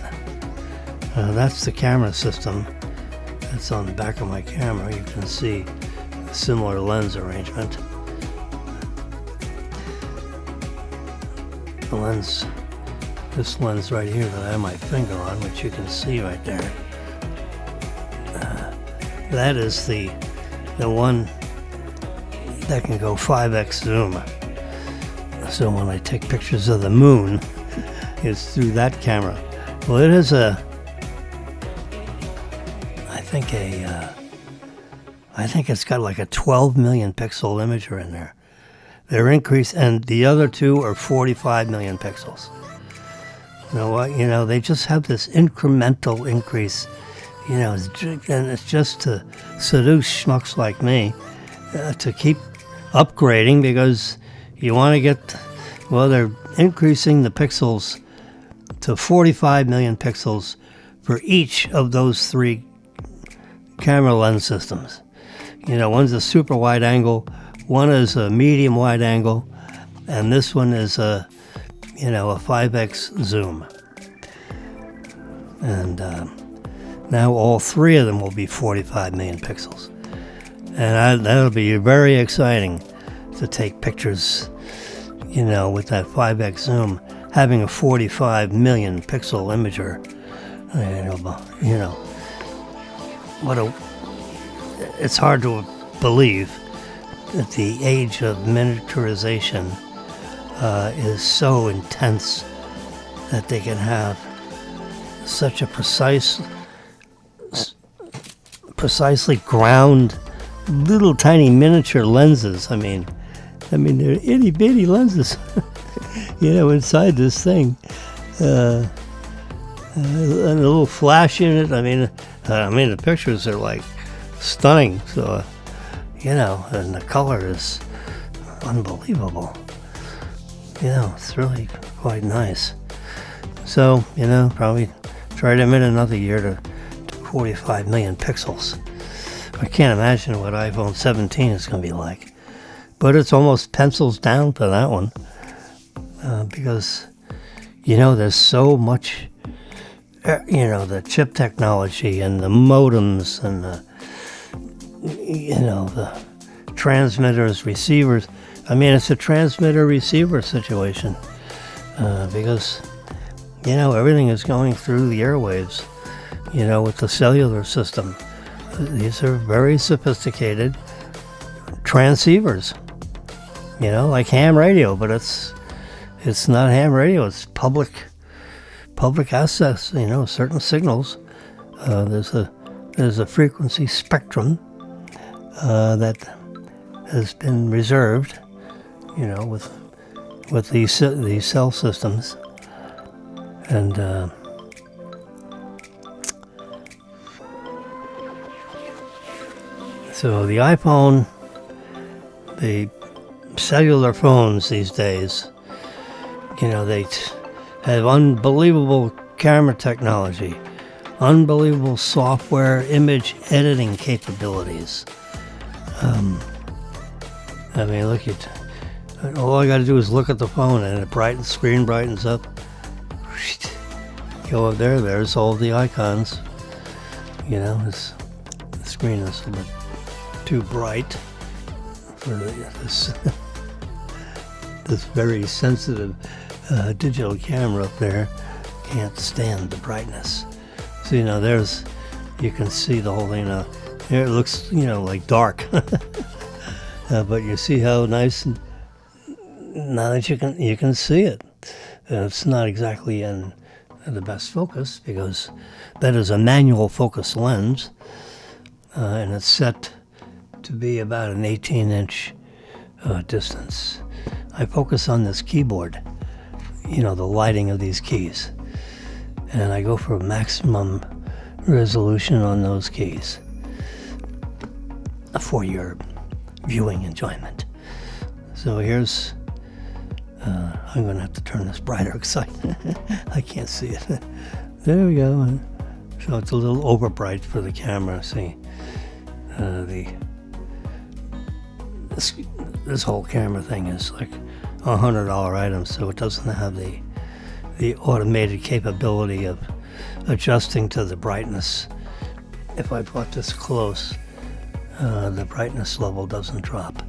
That's the camera system. That's on the back of my camera. You can see a similar lens arrangement. The lens, this lens right here that I have my finger on, which you can see right there. That is the one that can go 5x zoom. So when I take pictures of the moon, it's through that camera. Well, it is I think it's got like a 12 million pixel imager in there. They're increased, and the other two are 45 million pixels. You know what? They just have this incremental increase. And it's just to seduce schmucks like me to keep upgrading, because you want to get, they're increasing the pixels to 45 million pixels for each of those three camera lens systems. One's a super wide angle, one is a medium wide angle, and this one is a 5x zoom. And now all three of them will be 45 million pixels. And that'll be very exciting to take pictures, with that 5x zoom, having a 45 million pixel imager. It's hard to believe that the age of miniaturization is so intense that they can have such a precisely ground little tiny miniature lenses. I mean they're itty bitty lenses, inside this thing. And a little flash in it. I mean the pictures are like stunning. So, and the color is unbelievable. It's really quite nice. So, probably try to emit another year to 45 million pixels. I can't imagine what iPhone 17 is going to be like. But it's almost pencils down for that one. Because, there's so much, the chip technology and the modems and the transmitters, receivers. It's a transmitter-receiver situation. Because, everything is going through the airwaves, with the cellular system. These are very sophisticated transceivers, like ham radio, but it's not ham radio. It's public access. Certain signals. There's a frequency spectrum that has been reserved, with these cell systems, and so the iPhone, the cellular phones these days, they have unbelievable camera technology, unbelievable software image editing capabilities. Look at, all I got to do is look at the phone and the screen brightens up. Go up there's all the icons. The screen is a little bit too bright for this very sensitive digital camera up there. Can't stand the brightness. So you can see the whole thing now. Here it looks like dark. But you see how nice, and now that you can see it. It's not exactly in the best focus, because that is a manual focus lens, and it's set to be about an 18-inch distance. I focus on this keyboard, the lighting of these keys, and I go for maximum resolution on those keys for your viewing enjoyment. So here's, I'm going to have to turn this brighter because I can't see it. There we go. So it's a little over bright for the camera. See, this whole camera thing is like $100 item, so it doesn't have the automated capability of adjusting to the brightness. If I brought this close, the brightness level doesn't drop.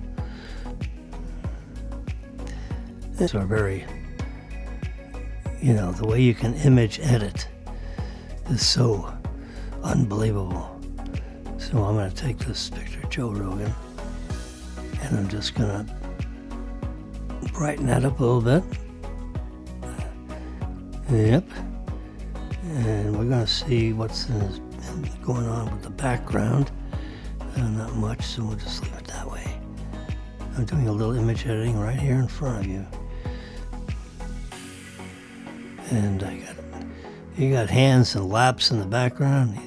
These are very, the way you can image edit is so unbelievable. So I'm going to take this picture of Joe Rogan, and I'm just going to brighten that up a little bit. Yep. And we're going to see what's going on with the background. Not much, so we'll just leave it that way. I'm doing a little image editing right here in front of you. And you got hands and laps in the background.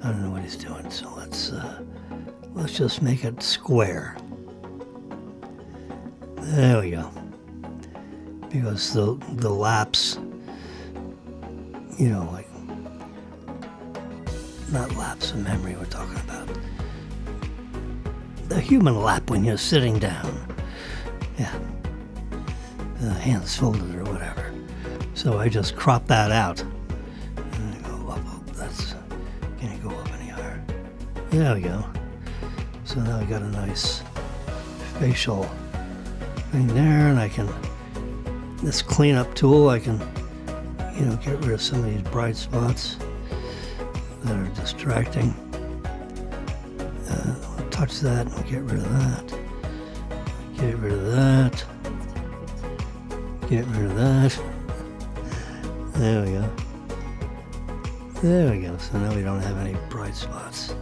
I don't know what he's doing, so let's just make it square. There we go. Because the laps, like, not laps of memory we're talking about. The human lap when you're sitting down. Yeah. The hands folded or whatever. So I just crop that out. And I go up. Can you go up any higher? There we go. So now I got a nice facial thing there, and I can, this cleanup tool, I can, get rid of some of these bright spots that are distracting. We'll touch that, and we'll get rid of that. Get rid of that. Get rid of that. There we go. There we go. So now we don't have any bright spots.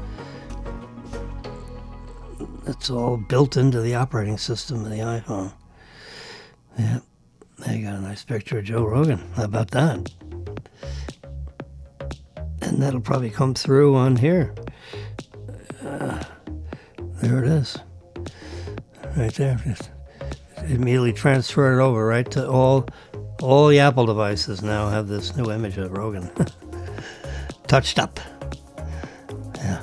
It's all built into the operating system of the iPhone. Yeah. There you got a nice picture of Joe Rogan. How about that? And that'll probably come through on here. There it is. Right there. Just immediately transfer it over right to all the Apple devices now have this new image of Rogan. Touched up. Yeah.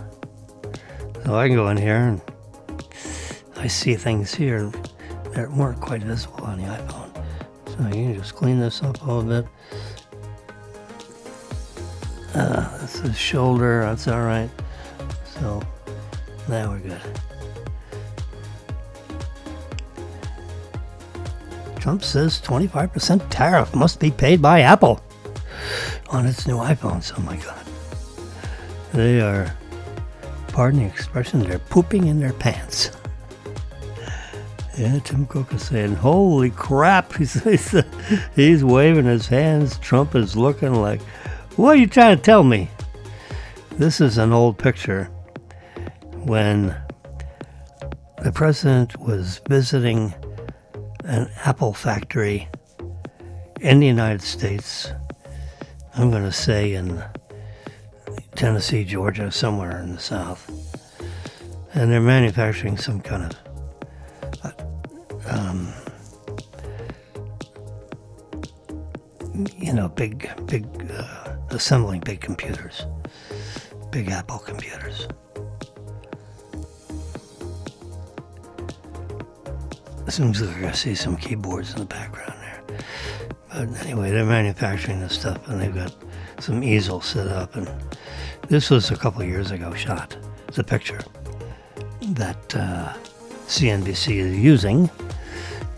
So I can go in here and I see things here that weren't quite visible on the iPhone. So you can just clean this up a little bit. That's his shoulder, that's all right. So now we're good. Trump says 25% tariff must be paid by Apple on its new iPhones. Oh my God. They are, pardon the expression, they're pooping in their pants. Yeah, Tim Cook is saying, holy crap. He's waving his hands. Trump is looking like, what are you trying to tell me? This is an old picture when the president was visiting an Apple factory in the United States. I'm going to say in Tennessee, Georgia, somewhere in the South. And they're manufacturing some kind of big assembling big computers, big Apple computers. It seems like I see some keyboards in the background there. But anyway, they're manufacturing this stuff, and they've got some easels set up. And this was a couple of years ago shot. It's a picture that CNBC is using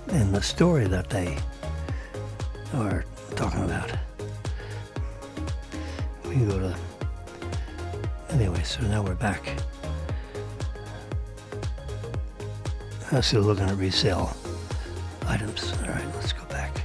in the story that they are talking about. We can go to... Anyway, so now we're back. Still looking at resale items. All right, let's go back.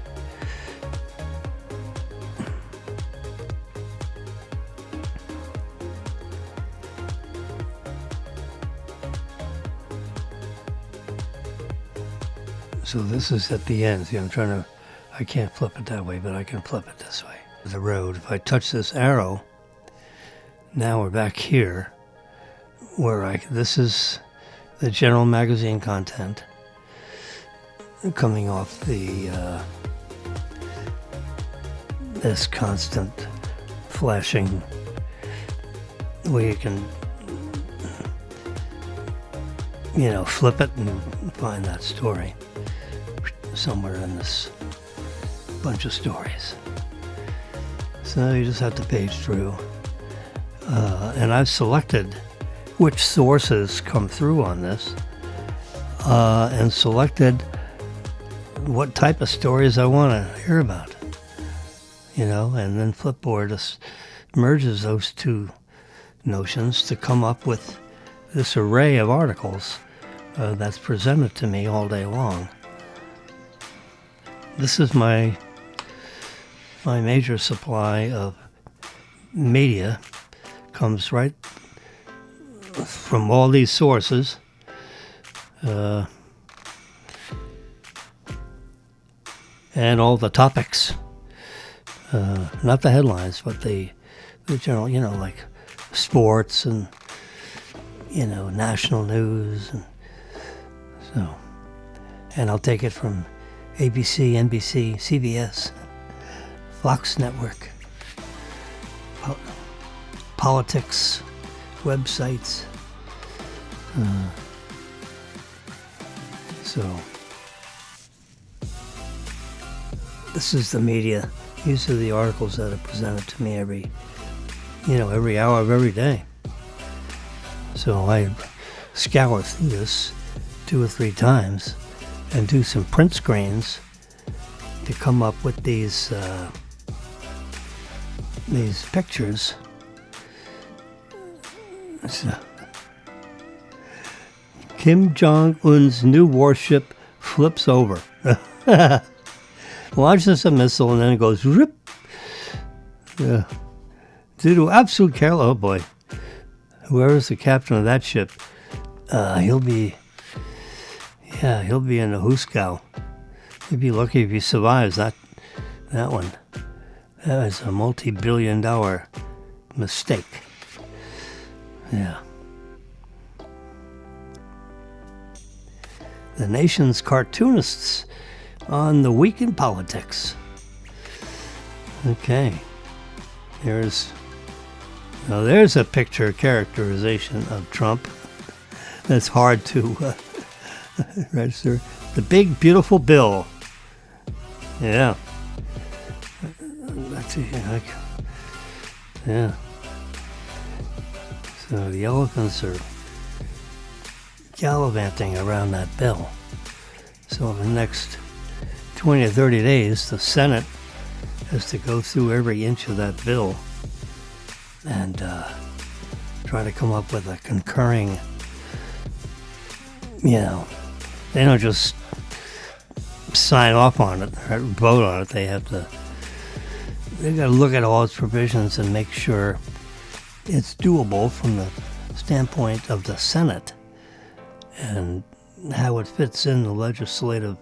So this is at the end. See, I can't flip it that way, but I can flip it this way. The road, if I touch this arrow, now we're back here where this is the general magazine content coming off the this constant flashing where you can, flip it and find that story somewhere in this bunch of stories. So you just have to page through. And I've selected which sources come through on this, and selected what type of stories I want to hear about. And then Flipboard just merges those two notions to come up with this array of articles that's presented to me all day long. This is my major supply of media. Comes right from all these sources. And all the topics. Not the headlines, but the general, like sports and, national news. And I'll take it from ABC, NBC, CBS, Fox Network, politics, websites. So this is the media. These are the articles that are presented to me every hour of every day. So I scour through this 2 or 3 times and do some print screens to come up with these pictures. So, Kim Jong-un's new warship flips over. Launches a missile and then it goes rip. Due to absolute careless, oh boy, whoever's the captain of that ship, he'll be in the Huskow. He'd be lucky if he survives that one. That was a multi-billion-dollar mistake. Yeah. The nation's cartoonists on the week in politics. Okay. There's a picture characterization of Trump that's hard to register. The big, beautiful bill. Yeah. Let's see. Yeah. So the elephants are gallivanting around that bill. So in the next 20 or 30 days, the Senate has to go through every inch of that bill and try to come up with a concurring, they don't just sign off on it or vote on it. They've got to look at all its provisions and make sure it's doable from the standpoint of the Senate and how it fits in the legislative,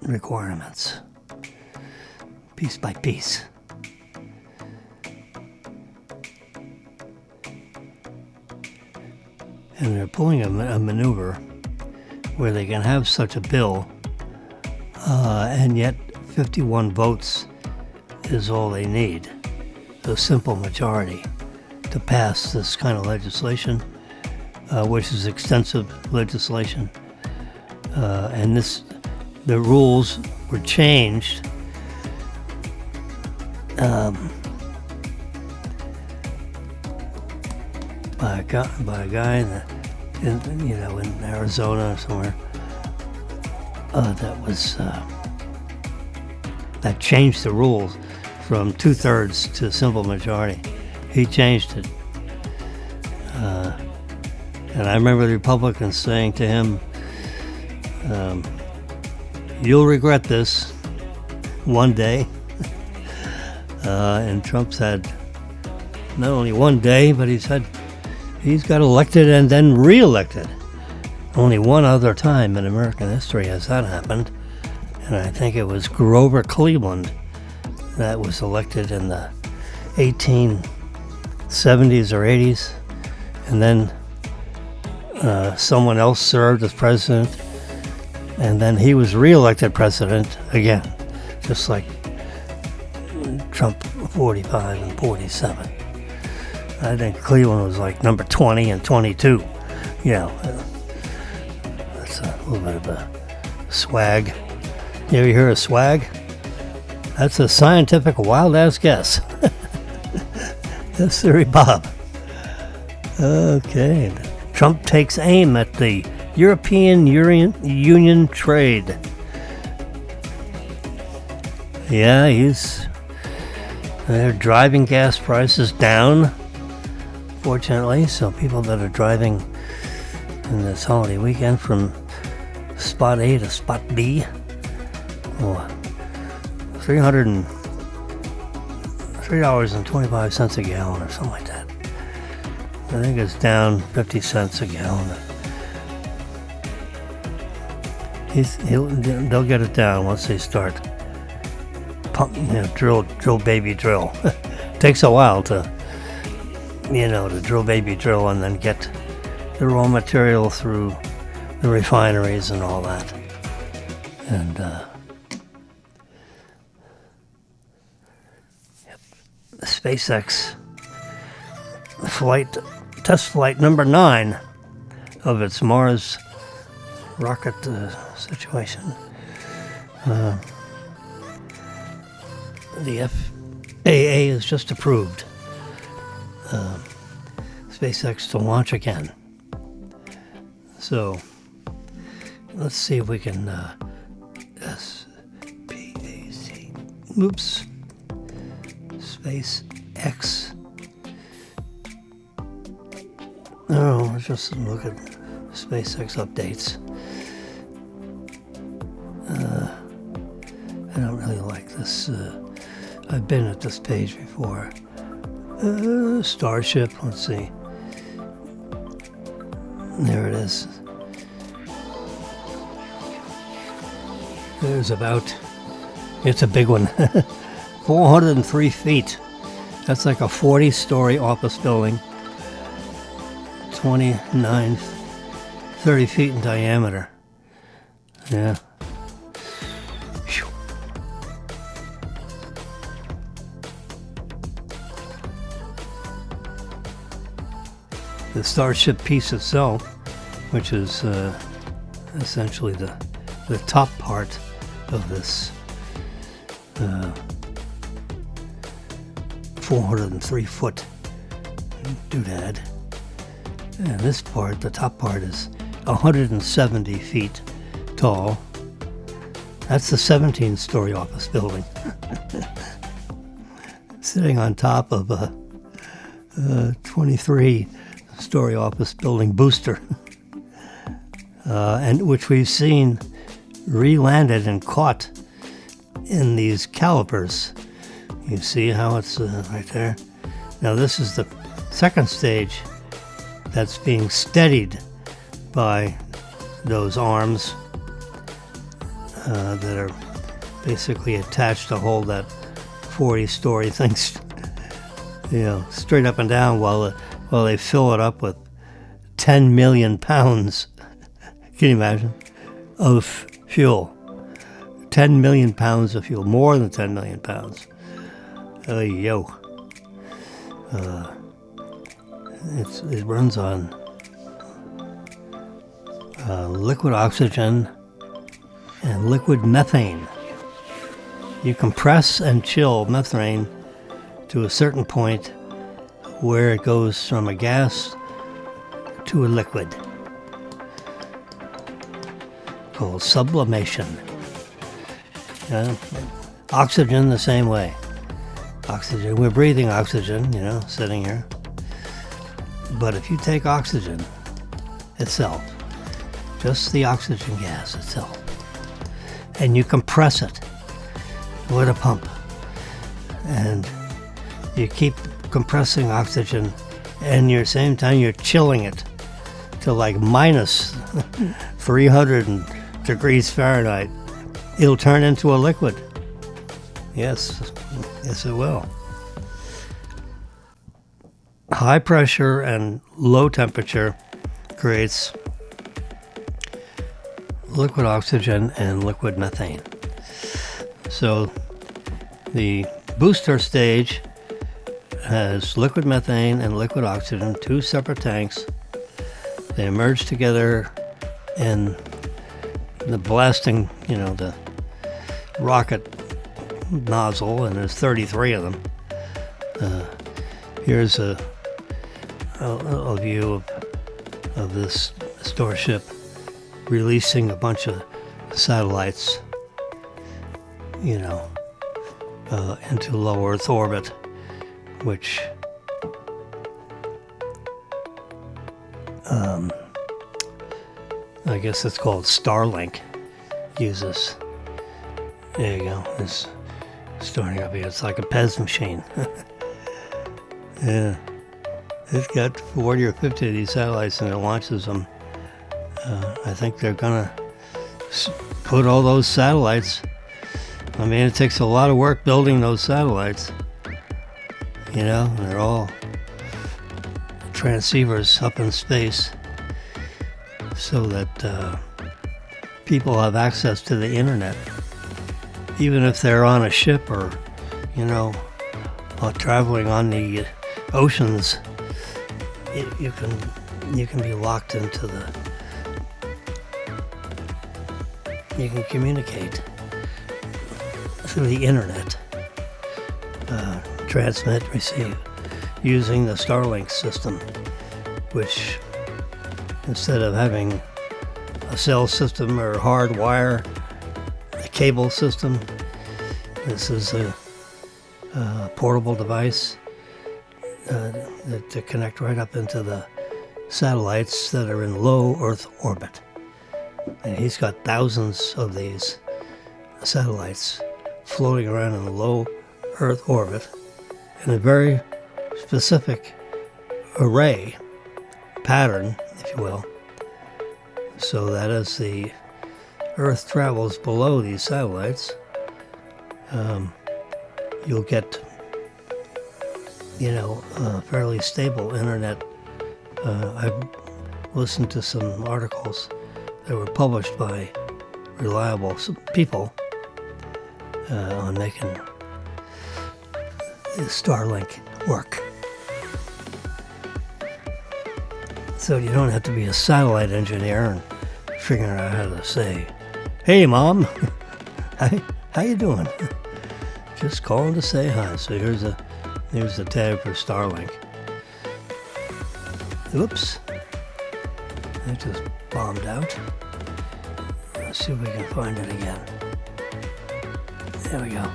requirements, piece by piece. And they're pulling a maneuver where they can have such a bill, and yet 51 votes is all they need, a simple majority, to pass this kind of legislation, which is extensive legislation. And the rules were changed by a guy in Arizona or somewhere that changed the rules from 2/3 to simple majority. He changed it. And I remember the Republicans saying to him, you'll regret this one day. And Trump's had not only one day, but he's got elected and then re-elected. Only one other time in American history has that happened. And I think it was Grover Cleveland that was elected in the 1870s or 80s. And then someone else served as president. And then he was re-elected president again. Just like Trump 45 and 47. I think Cleveland was like number 20 and 22. Yeah, that's a little bit of a swag. You ever hear of swag? That's a scientific wild-ass guess. Yes, sir, Bob. Okay. Trump takes aim at the European Union trade. Yeah, they're driving gas prices down, fortunately, so people that are driving in this holiday weekend from spot A to spot B, $3.25 a gallon or something like that. I think it's down 50 cents a gallon. They'll get it down once they start drill baby drill. Takes a while to drill baby drill and then get the raw material through the refineries and all that. And SpaceX test flight number 9 of its Mars rocket situation. The FAA has just approved SpaceX to launch again. So let's see if we can SpaceX. Oh, let's just look at SpaceX updates. I don't really like this. I've been at this page before. Starship, let's see. There it is. It's a big one. 403 feet. That's like a 40-story office building. 30 feet in diameter. Yeah. Whew. The Starship piece itself, which is essentially the top part of this 403-foot doodad. And this part, the top part, is 170 feet tall. That's the 17-story office building. Sitting on top of a 23-story office building booster. And which we've seen re-landed and caught in these calipers. You see how it's right there? Now this is the second stage that's being steadied by those arms that are basically attached to hold that 40-story thing, straight up and down while they fill it up with 10 million pounds. Can you imagine? Of fuel. 10 million pounds of fuel, more than 10 million pounds. It runs on liquid oxygen and liquid methane. You compress and chill methane to a certain point where it goes from a gas to a liquid, called sublimation. Oxygen the same way. Oxygen, we're breathing oxygen, sitting here. But if you take oxygen itself, just the oxygen gas itself, and you compress it with a pump, and you keep compressing oxygen, and at the same time you're chilling it to like minus 300 degrees Fahrenheit, it'll turn into a liquid. Yes, it will. High pressure and low temperature creates liquid oxygen and liquid methane. So the booster stage has liquid methane and liquid oxygen, two separate tanks. They merge together in the blasting, the rocket nozzle, and there's 33 of them. Here's a view of this starship releasing a bunch of satellites, into low Earth orbit, which I guess it's called Starlink uses. There you go. It's starting up here. It's like a Pez machine. Yeah. It's got 40 or 50 of these satellites, and it launches them. I think they're going to put all those satellites. I mean, it takes a lot of work building those satellites. They're all transceivers up in space so that people have access to the internet. Even if they're on a ship or, traveling on the oceans, you can be locked into you can communicate through the internet, transmit, receive, using the Starlink system, which instead of having a cell system or hard wire, a cable system, this is a portable device to connect right up into the satellites that are in low Earth orbit. And he's got thousands of these satellites floating around in a low Earth orbit in a very specific array pattern, if you will, so that as the Earth travels below these satellites, you'll get fairly stable internet. I've listened to some articles that were published by reliable people on making Starlink work. So you don't have to be a satellite engineer and figuring out how to say, "Hey, Mom, how you doing?" Just calling to say hi. So here's the tab for Starlink. Oops. It just bombed out. Let's see if we can find it again. There we go.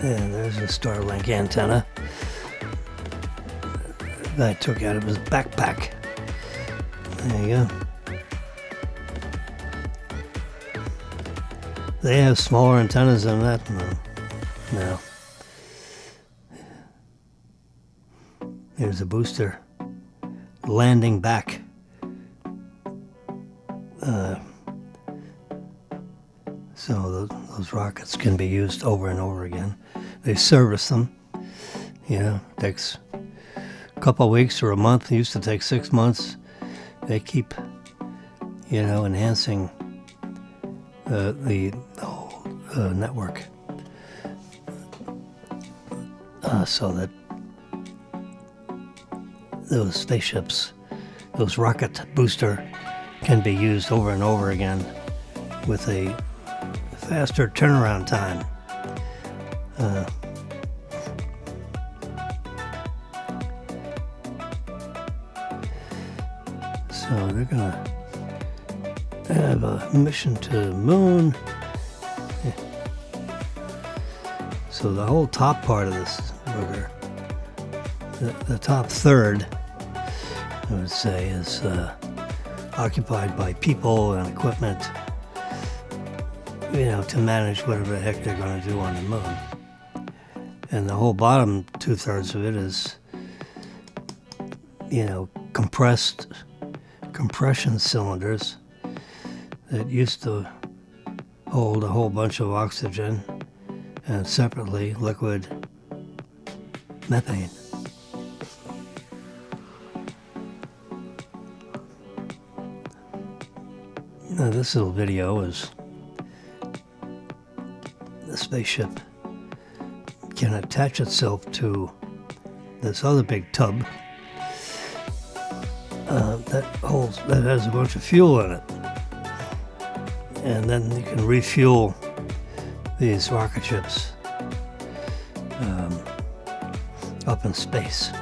And there's a Starlink antenna. The guy took out of his backpack. There you go. They have smaller antennas than that? No. Here's a booster landing back. So those rockets can be used over and over again. They service them. Takes a couple of weeks or a month. It used to take 6 months. They keep, enhancing the whole network so that those spaceships, those rocket booster, can be used over and over again with a faster turnaround time. So they're gonna have a mission to the moon. So the whole top part of this booger, the top third, I would say, is occupied by people and equipment, to manage whatever the heck they're going to do on the moon. And the whole bottom 2/3 of it is, compression cylinders that used to hold a whole bunch of oxygen and separately liquid methane. This little video is the spaceship can attach itself to this other big tub that has a bunch of fuel in it, and then you can refuel these rocket ships up in space.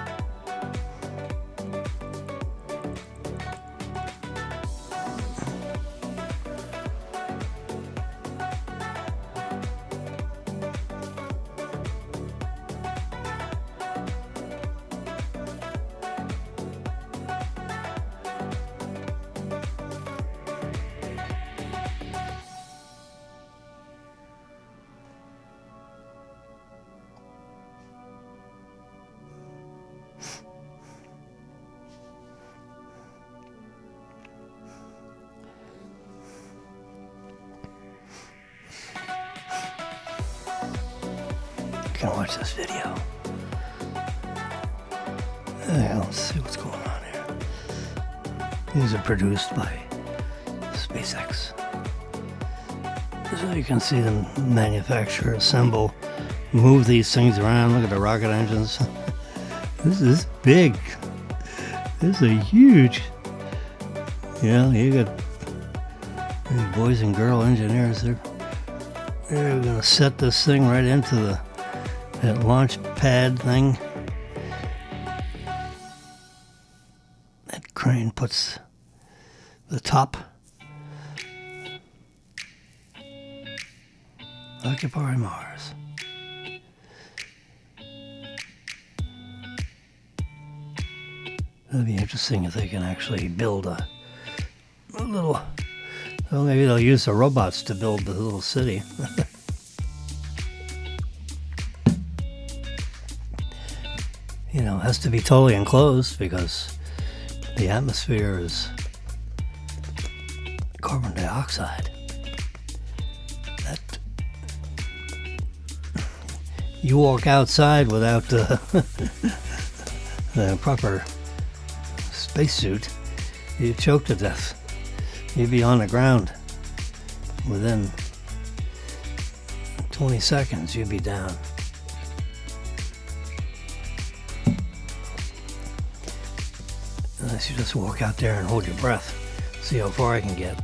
Can watch this video. Let's see what's going on here. These are produced by SpaceX. So you can see them manufacture, assemble, move these things around. Look at the rocket engines. This is big. This is a huge. You got these boys and girl engineers. They're gonna set this thing right into that launch pad thing. That crane puts the top. Occupy Mars. It'll be interesting if they can actually build a little. Well, maybe they'll use the robots to build the little city. It has to be totally enclosed because the atmosphere is carbon dioxide. That you walk outside without the proper spacesuit, you choke to death. You'd be on the ground within 20 seconds. You'd be down. Unless you just walk out there and hold your breath, see how far I can get.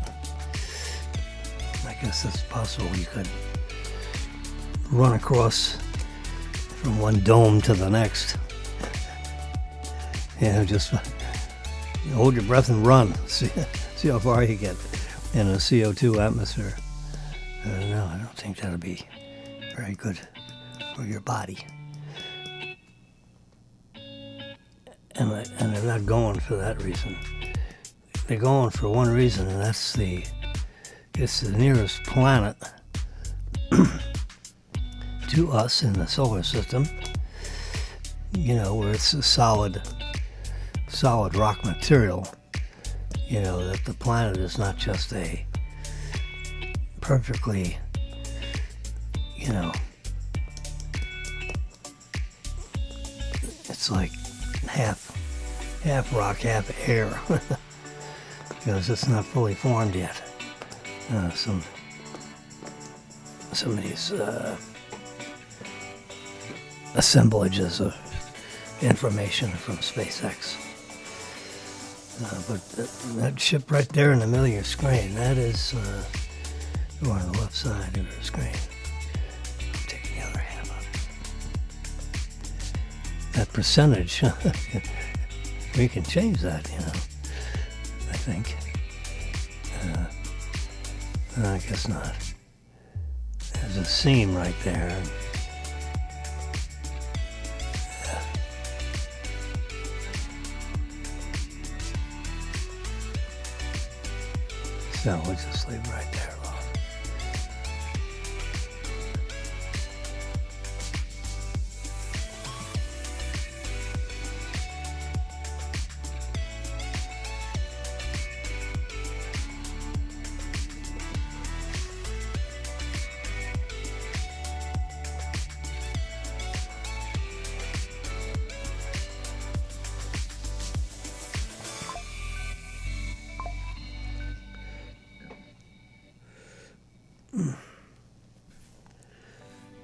I guess that's possible. You could run across from one dome to the next. Just hold your breath and run. See how far you get in a CO2 atmosphere. No, I don't think that'll be very good for your body. And they're not going for that reason. They're going for one reason, and that's it's the nearest planet to us in the solar system. Where it's a solid rock material. That the planet is not just a perfectly, it's like half rock, half air, because it's not fully formed yet. Some of these assemblages of information from SpaceX. But that ship right there in the middle of your screen, that is, on the left side of your screen. I'm taking the other half up. That percentage, we can change that, I think. I guess not. There's a seam right there. So we'll just leave it right there.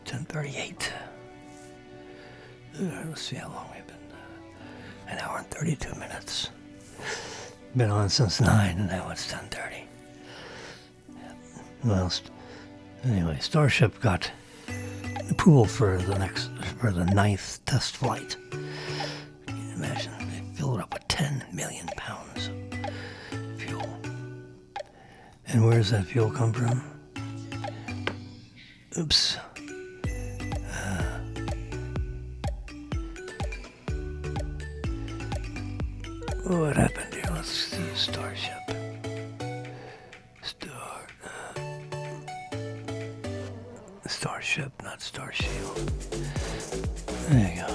10:38. Let's see how long we've been. An hour and 32 minutes. Been on since 9, and now it's 10:30. Well, anyway, Starship got approval for the 9th test flight. Can you imagine? They filled it up with 10 million pounds of fuel. And where does that fuel come from? Oops. What happened here? Let's do Starship. Starship, not Starshield. There you go.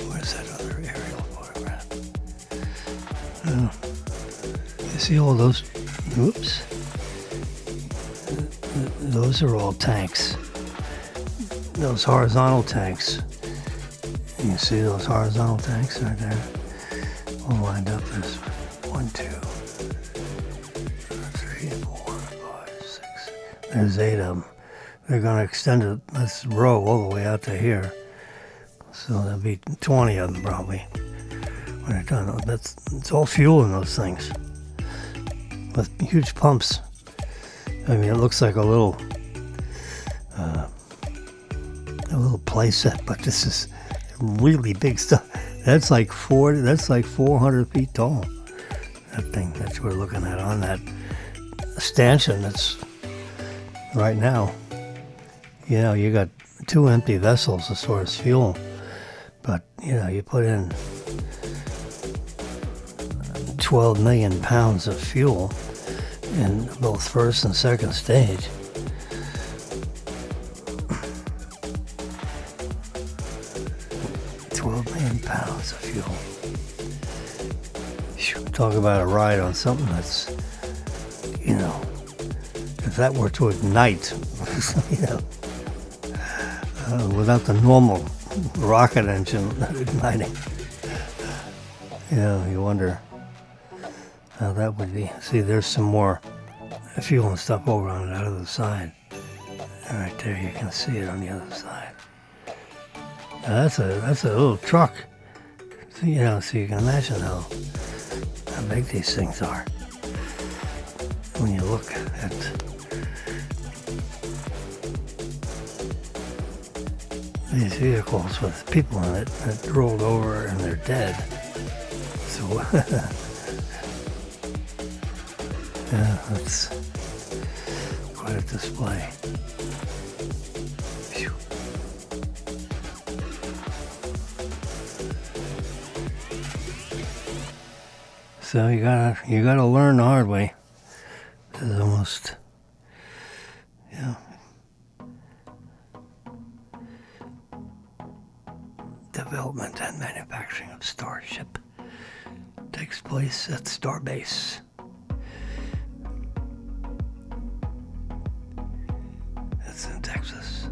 Where's that other aerial photograph? Oh. You see all those? Oops. Those are all tanks. Those horizontal tanks. You see those horizontal tanks right there? All lined up. There's 1, 2, 3, 4, 5, 6. There's 8 of them. They're going to extend this row all the way out to here. So there'll be 20 of them probably when they're done. It's all fuel in those things with huge pumps. I mean, it looks like a little play set, but this is really big stuff. That's like 400 feet tall. That thing that we're looking at on that stanchion that's right now. You know, you got 2 empty vessels as far as fuel, but you know, you put in 12 million pounds of fuel in both first and second stage. Pounds of fuel. Talk about a ride on something that's, you know, if that were to ignite, you know, without the normal rocket engine igniting, you know, you wonder how that would be. See, there's some more fuel and stuff over on the other side. Right there, you can see it on the other side. That's a little truck. So, you know, so you can imagine how big these things are. When you look at these vehicles with people in it that rolled over and they're dead. So, yeah, that's quite a display. Phew. So you gotta learn the hard way. This is almost, yeah. Development and manufacturing of Starship takes place at Starbase. It's in Texas.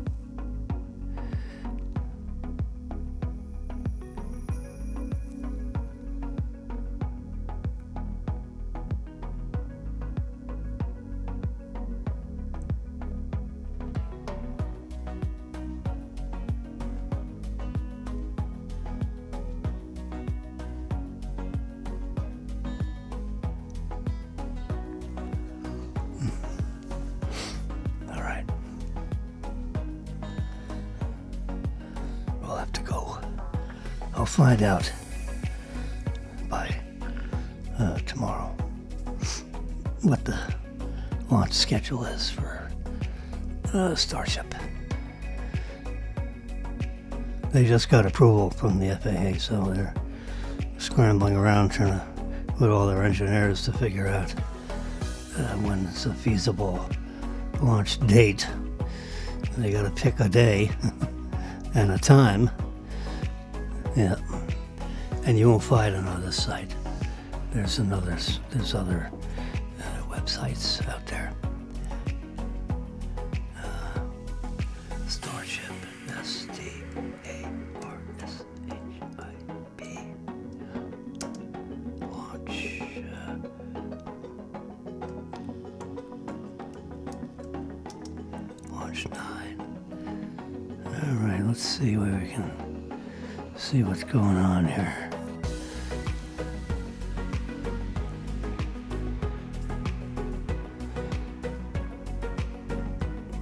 I'll find out by tomorrow what the launch schedule is for Starship. They just got approval from the FAA, so they're scrambling around trying to put all their engineers to figure out when it's a feasible launch date. They got to pick a day and a time. Yeah, and you won't find it on this site. There's other websites out there. Starship, STARSHIP, launch March 9. All right, let's see where we can see what's going on here.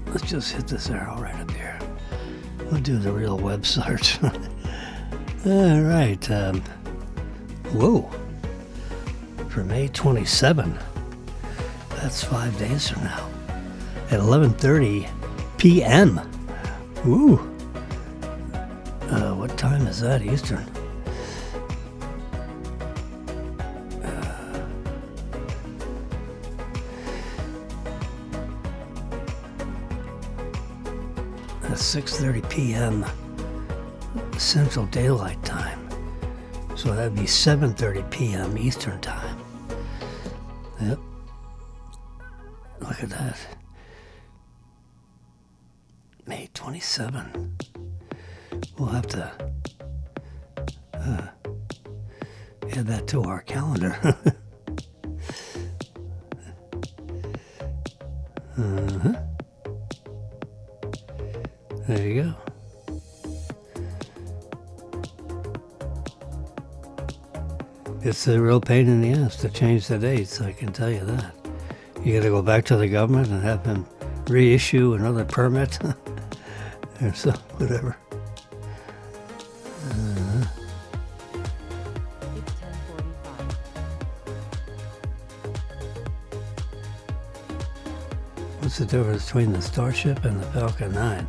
Let's just hit this arrow right up here. We'll do the real web search. All right. Whoa. For May 27. That's 5 days from now. At 11:30 p.m. Ooh. What time is that Eastern? That's 6:30 p.m. Central Daylight Time. So that'd be 7:30 p.m. Eastern Time. Yep. Look at that. May 27. We'll have to add that to our calendar. There you go. It's a real pain in the ass to change the dates, I can tell you that. You gotta go back to the government and have them reissue another permit or so, whatever. It's 10:45. What's the difference between the Starship and the Falcon 9?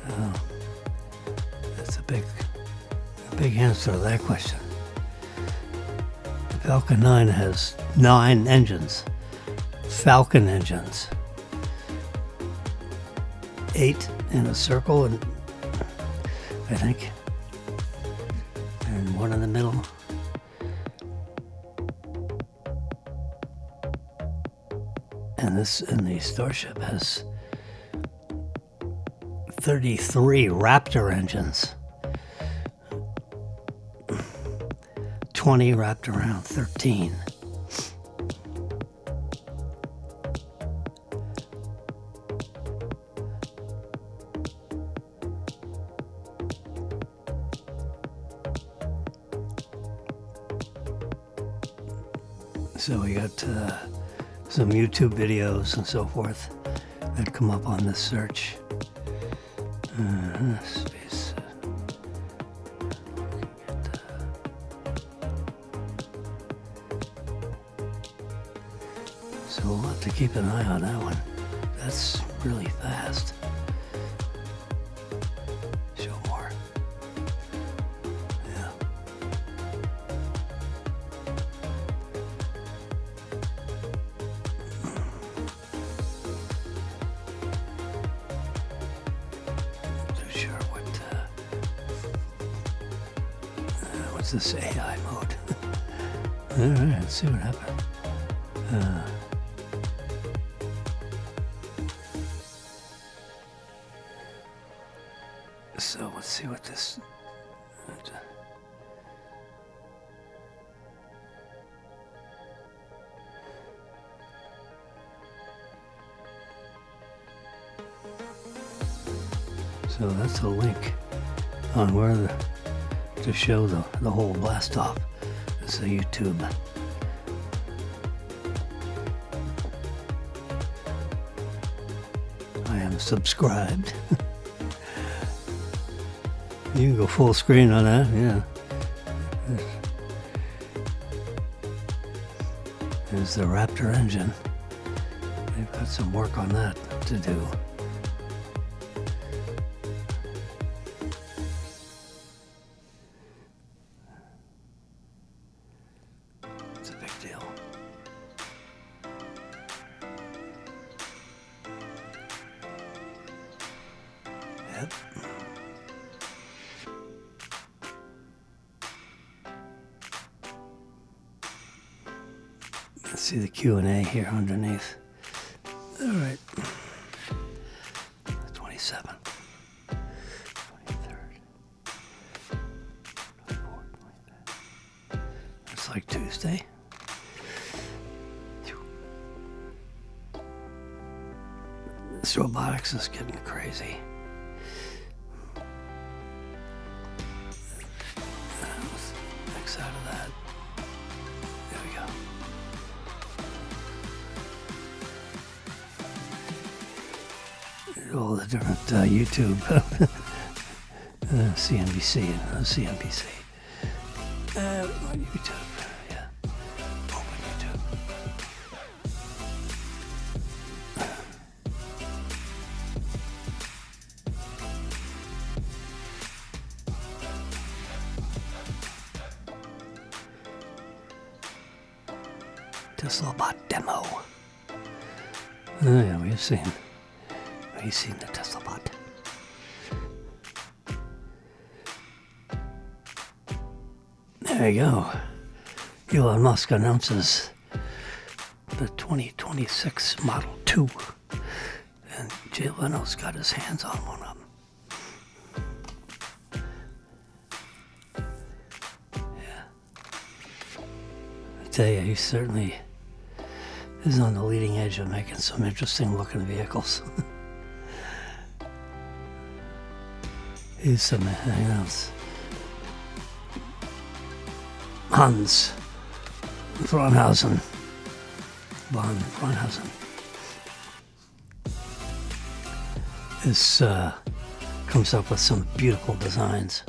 Oh, that's a big answer to that question. The Falcon 9 has 9 engines. Falcon engines. 8 in a circle, and I think, and 1 in the middle. And the Starship has 33 Raptor engines. 20 wrapped around 13. So we got some YouTube videos and so forth that come up on this search. Space. So we'll have to keep an eye on that one. That's really fast. Show more. Yeah. What's this AI mode? Alright, let's see what happens. So let's see what this... So that's a link on where to show the whole blast off. It's a YouTube. I am subscribed. You can go full screen on that, yeah. There's the Raptor engine. They've got some work on that to do. It's a big deal. Yep. Let's see the Q&A here underneath. All right. 27th, 23rd, 24th, 25th. It's like Tuesday. This robotics is getting crazy. X out of that. There we go. All the different YouTube, CNBC and CNBC. YouTube, yeah. Open YouTube. TeslaBot demo. Oh yeah, we've seen the TeslaBot. There you go. Elon Musk announces the 2026 Model 2, and Jay Leno's got his hands on one of them. Yeah. I tell you, he certainly is on the leading edge of making some interesting looking vehicles. He's some, Hans Braunhausen. Von Braunhausen. This comes up with some beautiful designs.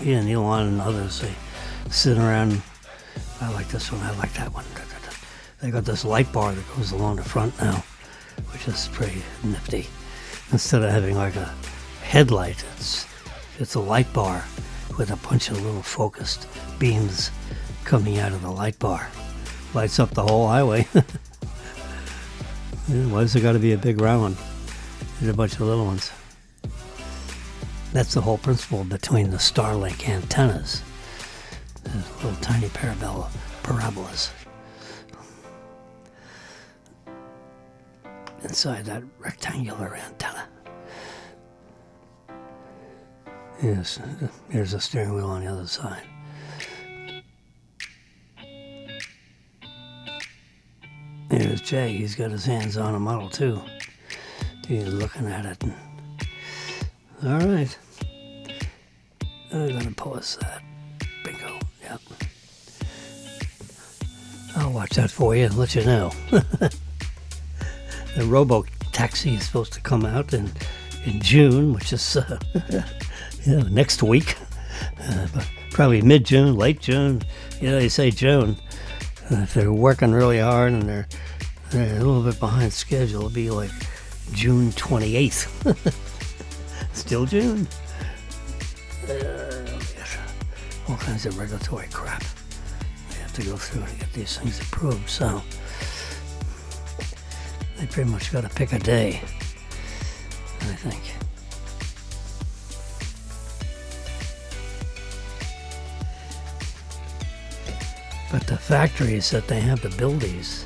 He and Elon and others, they sit around. I like this one, I like that one. They got this light bar that goes along the front now, which is pretty nifty. Instead of having like a headlight, it's a light bar with a bunch of little focused beams coming out of the light bar. Lights up the whole highway. Why does it got to be a big round one? There's a bunch of little ones. That's the whole principle between the Starlink antennas. There's little tiny parabolas inside that rectangular antenna. Yes, here's a steering wheel on the other side. Here's Jay, he's got his hands on a Model 2. He's looking at it. All right. I'm going to pause that. Bingo, yep. I'll watch that for you and let you know. The robo-taxi is supposed to come out in June, which is next week. But probably mid-June, late June. They say June. If they're working really hard and they're a little bit behind schedule, it'll be like June 28th. Still June. All kinds of regulatory crap we have to go through to get these things approved. So they pretty much got to pick a day, I think. But the factories that they have to build these,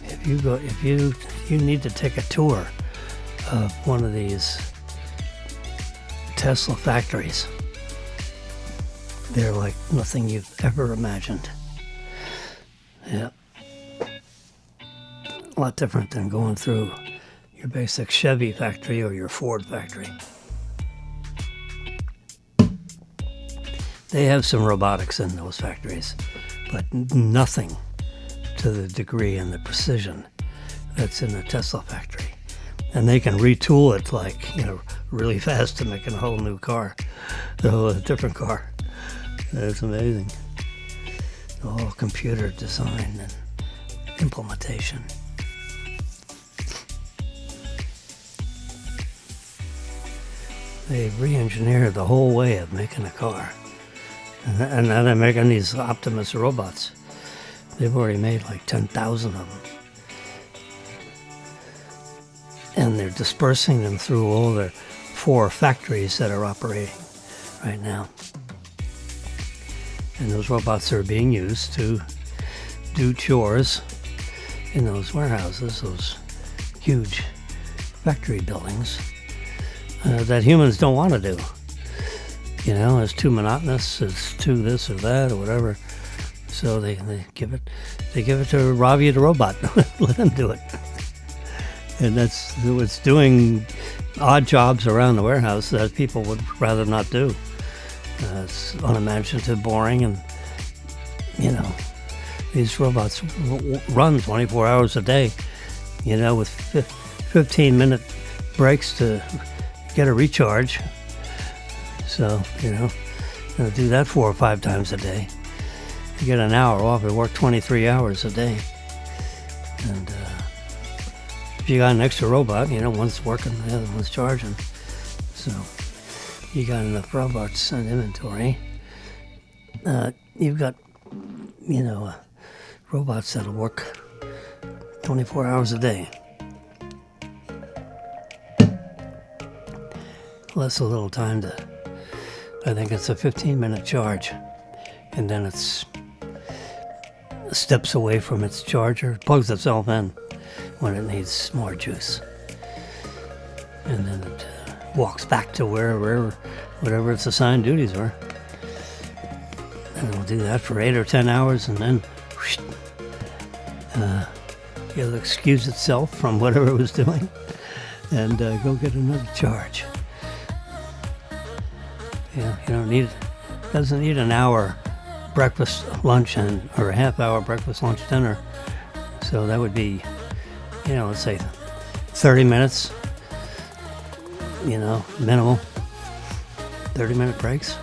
if you need to take a tour of one of these Tesla factories, they're like nothing you've ever imagined. Yeah. A lot different than going through your basic Chevy factory or your Ford factory. They have some robotics in those factories, but nothing to the degree and the precision that's in a Tesla factory. And they can retool it like, really fast to make a whole new car, a different car. It's amazing. All computer design and implementation. They re-engineered the whole way of making a car. And now they're making these Optimus robots. They've already made like 10,000 of them. And they're dispersing them through all their 4 factories that are operating right now. And those robots are being used to do chores in those warehouses, those huge factory buildings that humans don't want to do. It's too monotonous, it's too this or that or whatever. So they give it to Ravi the robot. Let him do it. And that's what's doing odd jobs around the warehouse that people would rather not do. It's unimaginative, boring, and, these robots run 24 hours a day, with 15-minute breaks to get a recharge. So, they'll do that 4 or 5 times a day. You get an hour off, you work 23 hours a day. And if you got an extra robot, one's working, the other one's charging. So you got enough robots in inventory. You've got, robots that'll work 24 hours a day. Less a little time to, I think it's a 15-minute charge. And then it's steps away from its charger, plugs itself in when it needs more juice. And then it walks back to whatever its assigned duties were. And it'll do that for 8 or 10 hours, and then it'll excuse itself from whatever it was doing and go get another charge. Doesn't need an hour breakfast, lunch, or a half hour breakfast, lunch, dinner. So that would be, let's say 30 minutes, minimal 30-minute breaks.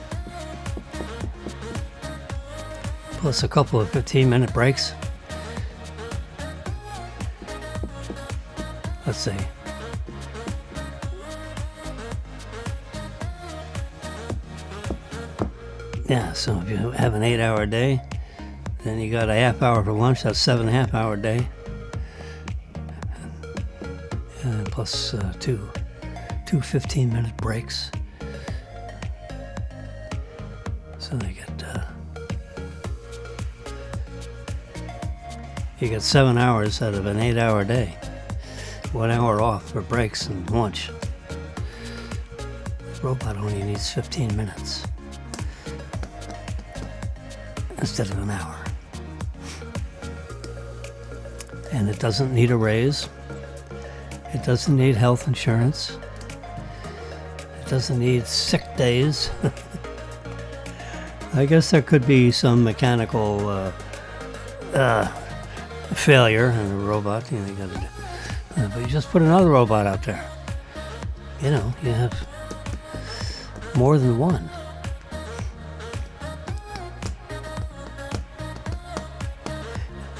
Plus a couple of 15-minute breaks. Let's see. Yeah, so if you have an 8-hour day, then you got a half hour for lunch, that's 7.5-hour day. And plus two 15-minute breaks. So you get 7 hours out of an 8-hour day. 1 hour off for breaks and lunch. The robot only needs 15 minutes. Instead of an hour. And it doesn't need a raise. It doesn't need health insurance. It doesn't need sick days. I guess there could be some mechanical failure in a robot. You gotta do. But you just put another robot out there. You have more than one.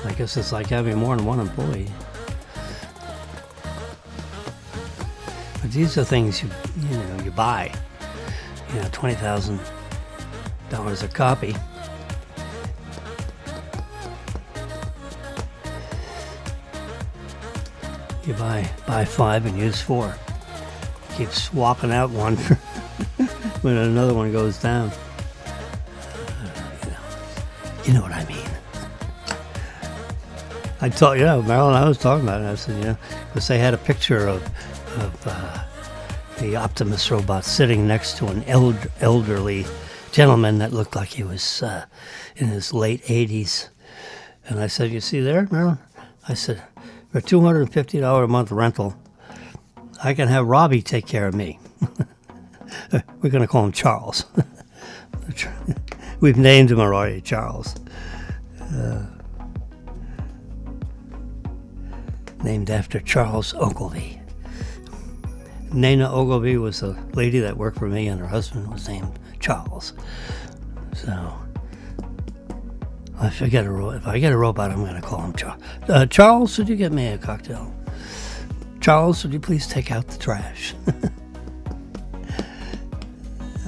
I guess it's like having more than one employee. But these are things you buy. $20,000 a copy. You buy 5 and use 4. Keep swapping out one when another one goes down. You know what I mean. Marilyn, I was talking about it. I said, because they had a picture of the Optimus robot sitting next to an elderly gentleman that looked like he was in his late 80s. And I said, you see there, Marilyn? I said, for $250 a month rental, I can have Robbie take care of me. We're going to call him Charles. We've named him already, Charles. Named after Charles Ogilvy. Nana Ogilvy was a lady that worked for me, and her husband was named Charles. So, if I get a robot, I'm going to call him Charles. Charles, would you get me a cocktail? Charles, would you please take out the trash?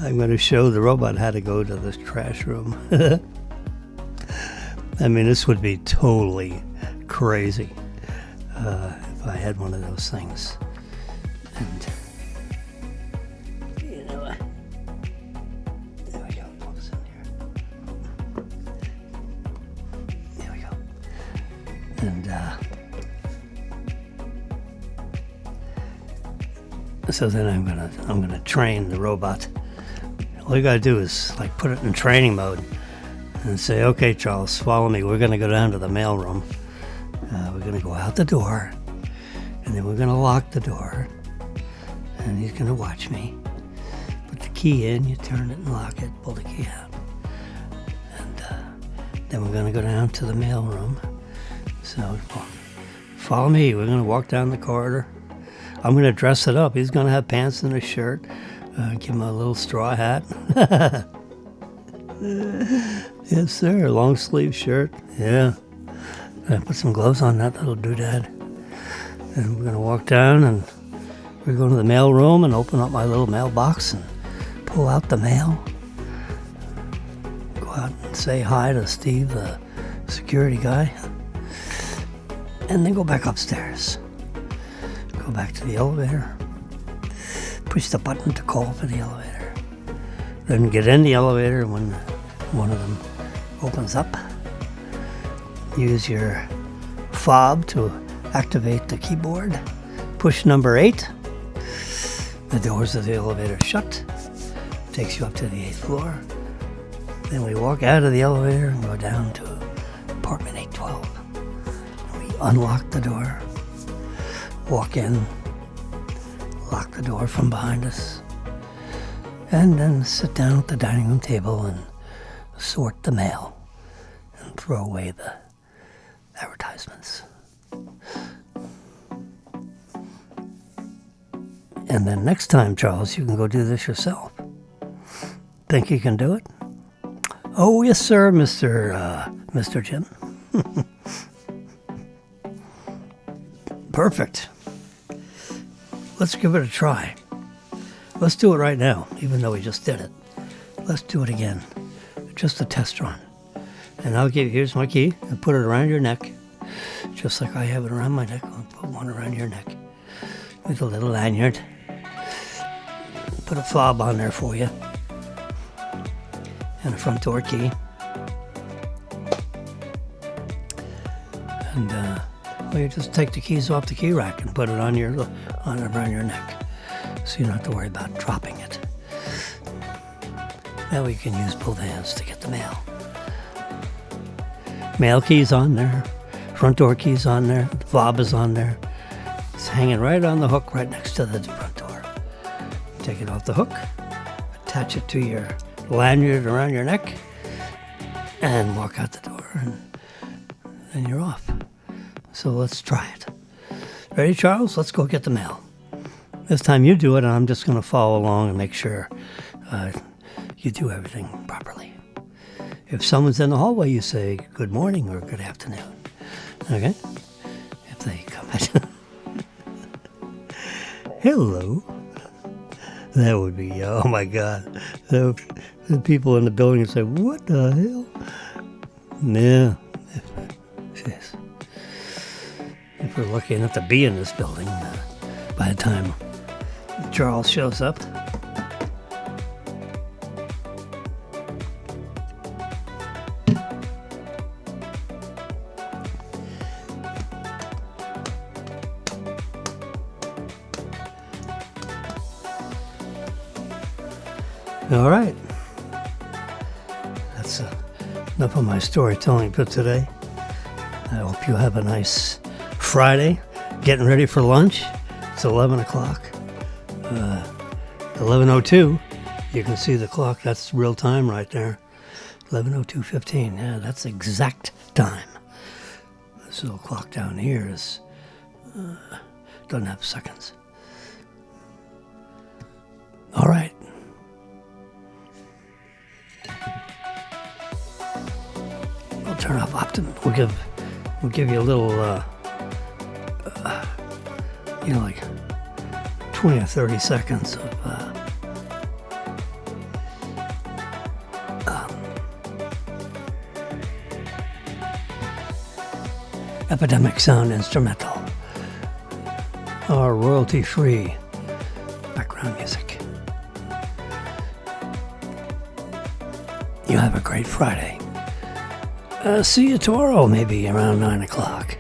I'm going to show the robot how to go to the trash room. I mean, this would be totally crazy if I had one of those things. And, there we go. Focus in here. There we go. And, so then I'm gonna train the robot. All you gotta do is put it in training mode and say, okay, Charles, follow me. We're gonna go down to the mailroom. We're gonna go out the door, And then we're going to lock the door. And he's going to watch me. Put the key in, you turn it and lock it, pull the key out. And then we're going to go down to the mail room. So follow me. We're going to walk down the corridor. I'm going to dress it up. He's going to have pants and a shirt. Give him a little straw hat. Yes, sir. Long sleeve shirt. Yeah. Put some gloves on that little doodad. And we're going to walk down and we're going to the mail room and open up my little mailbox and pull out the mail. Go out and say hi to Steve, the security guy. And then go back upstairs. Go back to the elevator. Push the button to call for the elevator. Then get in the elevator when one of them opens up. Use your fob to activate the keyboard. Push number 8. The doors of the elevator shut. Takes you up to the 8th floor. Then we walk out of the elevator and go down to apartment 812. We unlock the door. Walk in. Lock the door from behind us. And then sit down at the dining room table and sort the mail and throw away the advertisements. And then next time, Charles, you can go do this yourself. Think you can do it? Oh, yes, sir, Mr. Jim. Perfect. Let's give it a try. Let's do it right now, even though we just did it. Let's do it again. Just a test run. And here's my key. I'll put it around your neck. Just like I have it around my neck. I'll put one around your neck. With a little lanyard. Put a fob on there for you. And a front door key. And you just take the keys off the key rack and put it on around your neck. So you don't have to worry about dropping it. Now we can use both hands to get the mail. Mail key's on there. Front door key's on there. The fob is on there. It's hanging right on the hook right next to the front door. Take it off the hook. Attach it to your lanyard around your neck. And walk out the door. And then you're off. So let's try it. Ready, Charles? Let's go get the mail. This time you do it, and I'm just going to follow along and make sure you do everything properly. If someone's in the hallway, you say good morning or good afternoon. Okay? If they come in. Hello. That would be, oh my God. The people in the building would say, what the hell? Yeah. Yes. If we're lucky enough to be in this building by the time Charles shows up. All right. That's enough of my storytelling for today. I hope you have a nice Friday. Getting ready for lunch. It's 11 o'clock. 11:02. You can see the clock. That's real time right there. 11:02:15. Yeah, that's exact time. This little clock down here is doesn't have seconds. All right. We'll turn off optimum. We'll give you a little, like 20 or 30 seconds of Epidemic Sound Instrumental, or royalty-free background music. You have a great Friday. See you tomorrow, maybe around 9 o'clock.